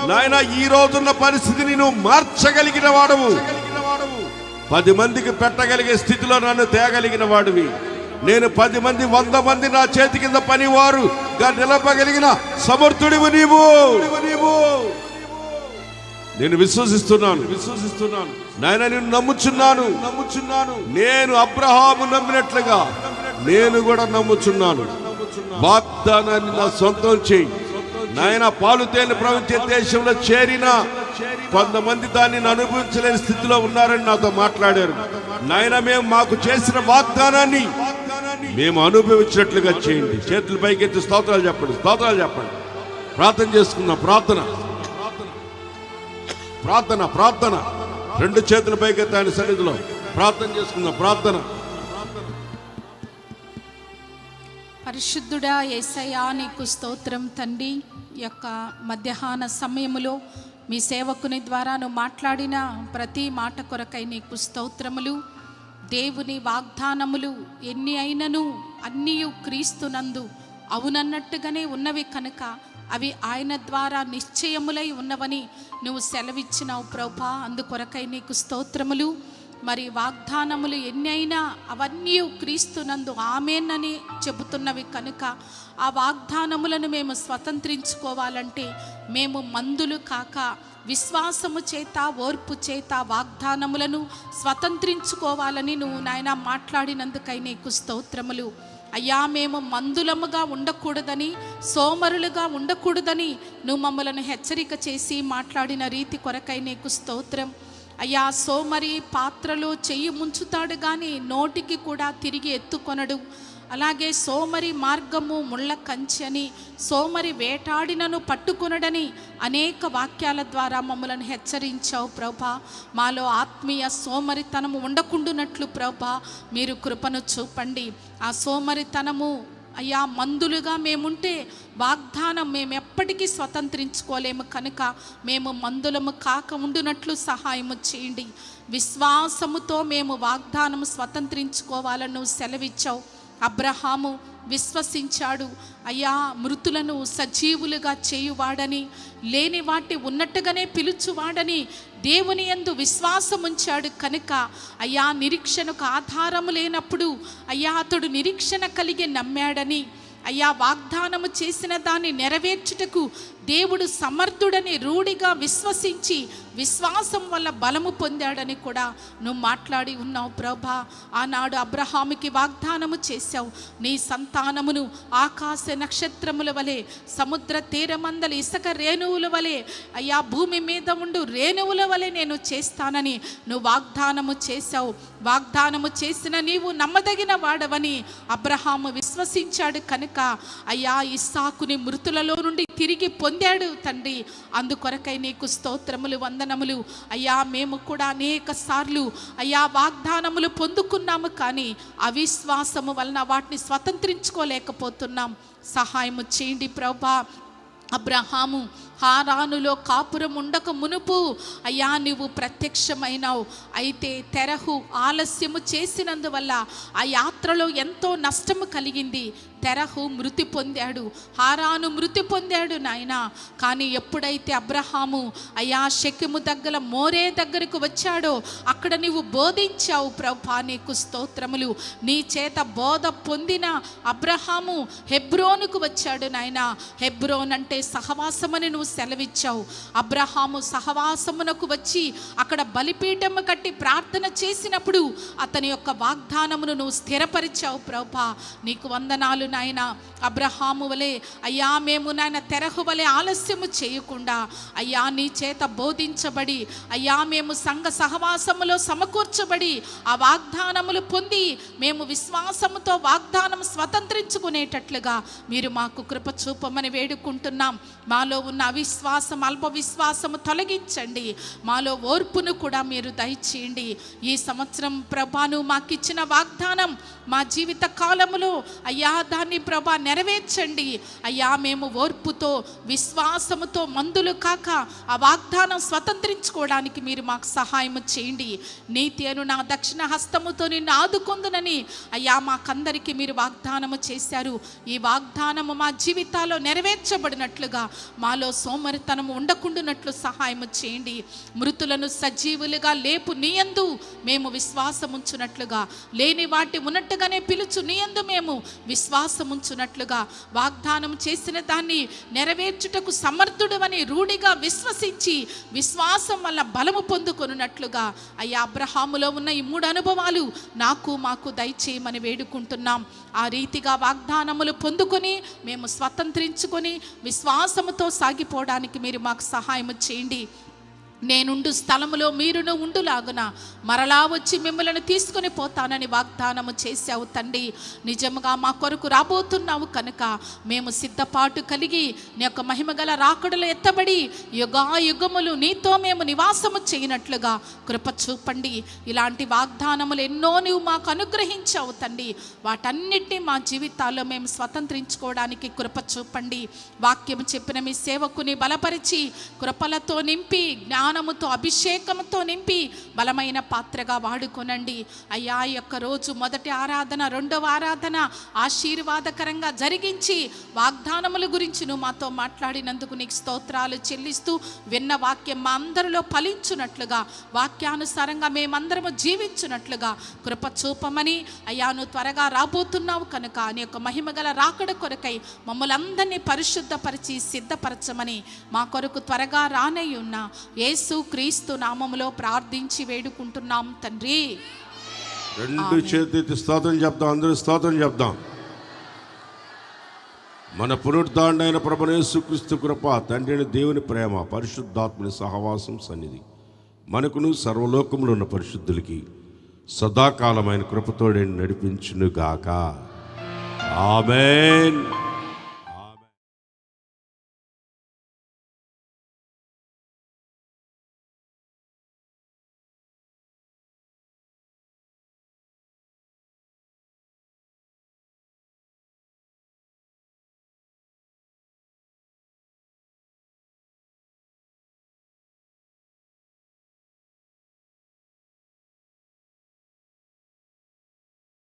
నాయన. ఈ రోజున్న పరిస్థితిని నువ్వు మార్చగలిగిన వాడవు. 10 మందికి పెట్టగలిగే స్థితిలో నన్ను తేగలిగిన వాడివి. నేను 10 మంది 100 మంది నా చేతి కింద పనివారుగా నిలపగలిగిన సమర్థుడివి నీవు. నేను విశ్వసిస్తున్నాను నాయన, నేను నమ్ముచున్నాను. నేను అబ్రహాము నమ్మినట్లుగా నేను కూడా నమ్ముచున్నాను. వాగ్దానాన్ని నా సొంతం చేయి నాయన. పాలు తేనె ప్రవహించే దేశంలో చేరిన కొంతమంది దాన్ని అనుభవించలేని స్థితిలో ఉన్నారని నాతో మాట్లాడారు. నాయన, మేము మాకు చేసిన వాగ్దానాన్ని మేము అనుభవించినట్లుగా చేయండి. చేతుల పైకెత్తి స్తోత్రాలు చెప్పండి. ప్రార్థన చేసుకుందాం. ప్రార్థన 2 చేతుల పైకెత్తి ఆయన సన్నిధిలో ప్రార్థన చేసుకుందాం. పరిశుద్ధుడా యేసయ్యా, నీకు స్తోత్రం తండ్రి. యొక్క మధ్యాహ్న సమయములో మీ సేవకుని ద్వారా నువ్వు మాట్లాడిన ప్రతి మాట కొరకై నీకు స్తోత్రములు. దేవుని వాగ్దానములు ఎన్ని అయినను అన్నీ క్రీస్తునందు అవునన్నట్టుగానే ఉన్నవి కనుక అవి ఆయన ద్వారా నిశ్చయములై ఉన్నవని నువ్వు సెలవిచ్చినావు ప్రభా. అందుకొరకై నీకు స్తోత్రములు. మరి వాగ్దానములు ఎన్ని అయినా అవన్నీ క్రీస్తునందు ఆమేనని చెబుతున్నవి కనుక ఆ వాగ్దానములను మేము స్వతంత్రించుకోవాలంటే మేము మందులు కాక విశ్వాసము చేత ఓర్పు చేత వాగ్దానములను స్వతంత్రించుకోవాలని నువ్వు నాయన మాట్లాడినందుకై నీకు స్తోత్రములు. అయ్యా, మేము మందులముగా ఉండకూడదని, సోమరులుగా ఉండకూడదని నువ్వు మమ్మలను హెచ్చరిక చేసి మాట్లాడిన రీతి కొరకై నీకు స్తోత్రం. అయ్యా, సోమరి పాత్రలో చెయ్యి ముంచుతాడు కానీ నోటికి కూడా తిరిగి ఎత్తుకొనడు. అలాగే సోమరి మార్గము ముళ్ళ కంచె అని, సోమరి వేటాడినను పట్టుకొనడని అనేక వాక్యాల ద్వారా మమ్మలను హెచ్చరించావు ప్రభా. మాలో ఆత్మీయ సోమరితనము ఉండకుండునట్లు ప్రభా మీరు కృపను చూపండి. ఆ సోమరితనము అయ్యా మందులుగా మేముంటే వాగ్దానం మేము ఎప్పటికీ స్వతంత్రించుకోలేము కనుక మేము మందులము కాక ఉండునట్లు సహాయము చేయండి. విశ్వాసముతో మేము వాగ్దానము స్వతంత్రించుకోవాలని నువ్వు సెలవిచ్చావు. అబ్రహాము విశ్వసించాడు. అయ్యా, మృతులను సజీవులుగా చేయువాడని, లేని వాటి ఉన్నట్టుగానే పిలుచువాడని దేవుని యందు విశ్వాసముంచాడు కనుక అయ్యా, నిరీక్షణకు ఆధారము లేనప్పుడు అయ్యా అతడు నిరీక్షణ కలిగి నమ్మాడని, అయ్యా వాగ్దానము చేసిన దాన్ని నెరవేర్చుటకు దేవుడు సమర్థుడని రూఢిగా విశ్వసించి విశ్వాసం వల్ల బలము పొందాడని కూడా నువ్వు మాట్లాడి ఉన్నావు ప్రభా. ఆనాడు అబ్రహాముకి వాగ్దానము చేశావు, నీ సంతానమును ఆకాశ నక్షత్రముల వలె, సముద్ర తీరమందలి ఇసుక రేణువుల వలె, అయ్యా భూమి మీద ఉండు రేణువుల వలె నేను చేస్తానని నువ్వు వాగ్దానము చేశావు. వాగ్దానము చేసిన నీవు నమ్మదగిన వాడవని అబ్రహాము విశ్వసించాడు కనుక అయ్యా ఇస్సాకుని మృతులలో నుండి తిరిగి పొందాడు తండ్రి. అందుకొరకై నీకు స్తోత్రములు, వందనములు. అయ్యా, మేము కూడా అనేక సార్లు అయ్యా వాగ్దానములు పొందుకున్నాము కానీ అవిశ్వాసము వలన వాటిని స్వతంత్రించుకోలేకపోతున్నాం. సహాయము చేయండి ప్రభా. అబ్రహాము హారానులో కాపురం ఉండక మునుపు అయ్యా నువ్వు ప్రత్యక్షమైనావు. అయితే తెరహు ఆలస్యము చేసినందువల్ల ఆ యాత్రలో ఎంతో నష్టము కలిగింది. తెరహు మృతి పొందాడు, హారాను మృతి పొందాడు నాయన. కానీ ఎప్పుడైతే అబ్రహాము అయ్యా షెకెము దగ్గర మోరే దగ్గరకు వచ్చాడో అక్కడ నీవు బోధించావు ప్రభా. నీకు స్తోత్రములు. నీ చేత బోధ పొందిన అబ్రహాము హెబ్రోనుకు వచ్చాడు నాయన. హెబ్రోన్ అంటే సహవాసమని నువ్వు సెలవిచ్చావు. అబ్రహాము సహవాసమునకు వచ్చి అక్కడ బలిపీఠము కట్టి ప్రార్థన చేసినప్పుడు అతని యొక్క వాగ్దానమును నువ్వు స్థిరపరిచావు ప్రభా. నీకు వందనాలు నాయన. అబ్రహాము వలె అయ్యా మేము నాయన తెరహు వలె ఆలస్యము చేయకుండా అయ్యా నీ చేత బోధించబడి అయ్యా మేము సంఘ సహవాసములో సమకూర్చబడి ఆ వాగ్దానములు పొంది మేము విశ్వాసముతో వాగ్దానం స్వతంత్రించుకునేటట్లుగా మీరు మాకు కృప చూపమని వేడుకుంటున్నాం. మాలో ఉన్న అవిశ్వాసం, అల్ప విశ్వాసము తొలగించండి. మాలో ఓర్పును కూడా మీరు దయచేయండి. ఈ సంవత్సరం ప్రభాను మాకిచ్చిన వాగ్దానం మా జీవిత కాలములో అయ్యా దాన్ని ప్రభా నెరవేర్చండి. అయ్యా మేము ఓర్పుతో విశ్వాసముతో మందులు కాక ఆ వాగ్దానం స్వతంత్రించుకోవడానికి మీరు మాకు సహాయం చేయండి. నీతి అను నా దక్షిణ హస్తముతో నిన్ను ఆదుకొందునని అయ్యా మాకందరికీ మీరు వాగ్దానము చేశారు. ఈ వాగ్దానము మా జీవితాల్లో నెరవేర్చబడినట్లుగా మాలో సోమరితనం ఉండకుండానట్లు సహాయం చేయండి. మృతులను సజీవులుగా లేపు నీయందు మేము విశ్వాసముంచునట్లుగా, లేని వాటి ఉన్నట్టుగానే పిలుచు నీయందు మేము విశ్వాసముంచునట్లుగా, వాగ్దానం చేసిన దాన్ని నెరవేర్చుటకు సమర్థుడు అని రూఢిగా విశ్వసించి విశ్వాసం వల్ల బలము పొందుకొనున్నట్లుగా అయ్యా అబ్రహాములో ఉన్న ఈ 3 అనుభవాలు మాకు దయచేయమని వేడుకుంటున్నాం. ఆ రీతిగా వాగ్దానములు పొందుకొని మేము స్వతంత్రించుకొని విశ్వాసముతో సాగిపోవడానికి మీరు మాకు సహాయం చేయండి. నేనుండు స్థలములో మీరును ఉండులాగున మరలా వచ్చి మిమ్మల్ని తీసుకొని పోతానని వాగ్దానము చేశావు తండ్రి. నిజముగా మా కొరకు రాబోతున్నావు కనుక మేము సిద్ధపాటు కలిగి నీ యొక్క మహిమగల రాకడలు ఎత్తబడి యుగాయుగములు నీతో మేము నివాసము చేయనట్లుగా కృప చూపండి. ఇలాంటి వాగ్దానములు ఎన్నో నువ్వు మాకు అనుగ్రహించావు తండ్రి. వాటన్నిటినీ మా జీవితాల్లో మేము స్వతంత్రించుకోవడానికి కృప చూపండి. వాక్యం చెప్పిన మీ సేవకుని బలపరిచి కృపలతో నింపి జ్ఞానముతో అభిషేకముతో నింపి బలమైన పాత్రగా వాడుకొనండి అయ్యా. ఈ యొక్క రోజు మొదటి ఆరాధన, రెండవ ఆరాధన ఆశీర్వాదకరంగా జరిగించి వాగ్దానముల గురించి నువ్వు మాతో మాట్లాడినందుకు నీకు స్తోత్రాలు చెల్లిస్తూ విన్న వాక్యం మా అందరిలో ఫలించున్నట్లుగా, వాక్యానుసారంగా మేమందరము జీవించున్నట్లుగా కృప చూపమని అయ్యా. నువ్వు త్వరగా రాబోతున్నావు కనుక నీ యొక్క మహిమగల రాకడ కొరకై మమ్మల్ని అందరినీ పరిశుద్ధపరిచి సిద్ధపరచమని మా కొరకు త్వరగా రానై ఉన్న యేసు క్రీస్తు నామములో ప్రార్థించి వేడుకుంటున్నాం తండ్రి. 2 చేతులెత్తి స్తోత్రం చెప్దాం. అందరూ స్తోత్రం చెప్దాం. మన పునరుద్ధారుడైన ప్రభువైన యేసుక్రీస్తు కృప, తండ్రి దేవుని ప్రేమ, పరిశుద్ధాత్మని సహవాసం సన్నిధి మనకును సర్వలోకములో ఉన్న పరిశుద్ధులకి సదాకాలమైన కృపతోడే నడిపించునుగాక. ఆమేన్.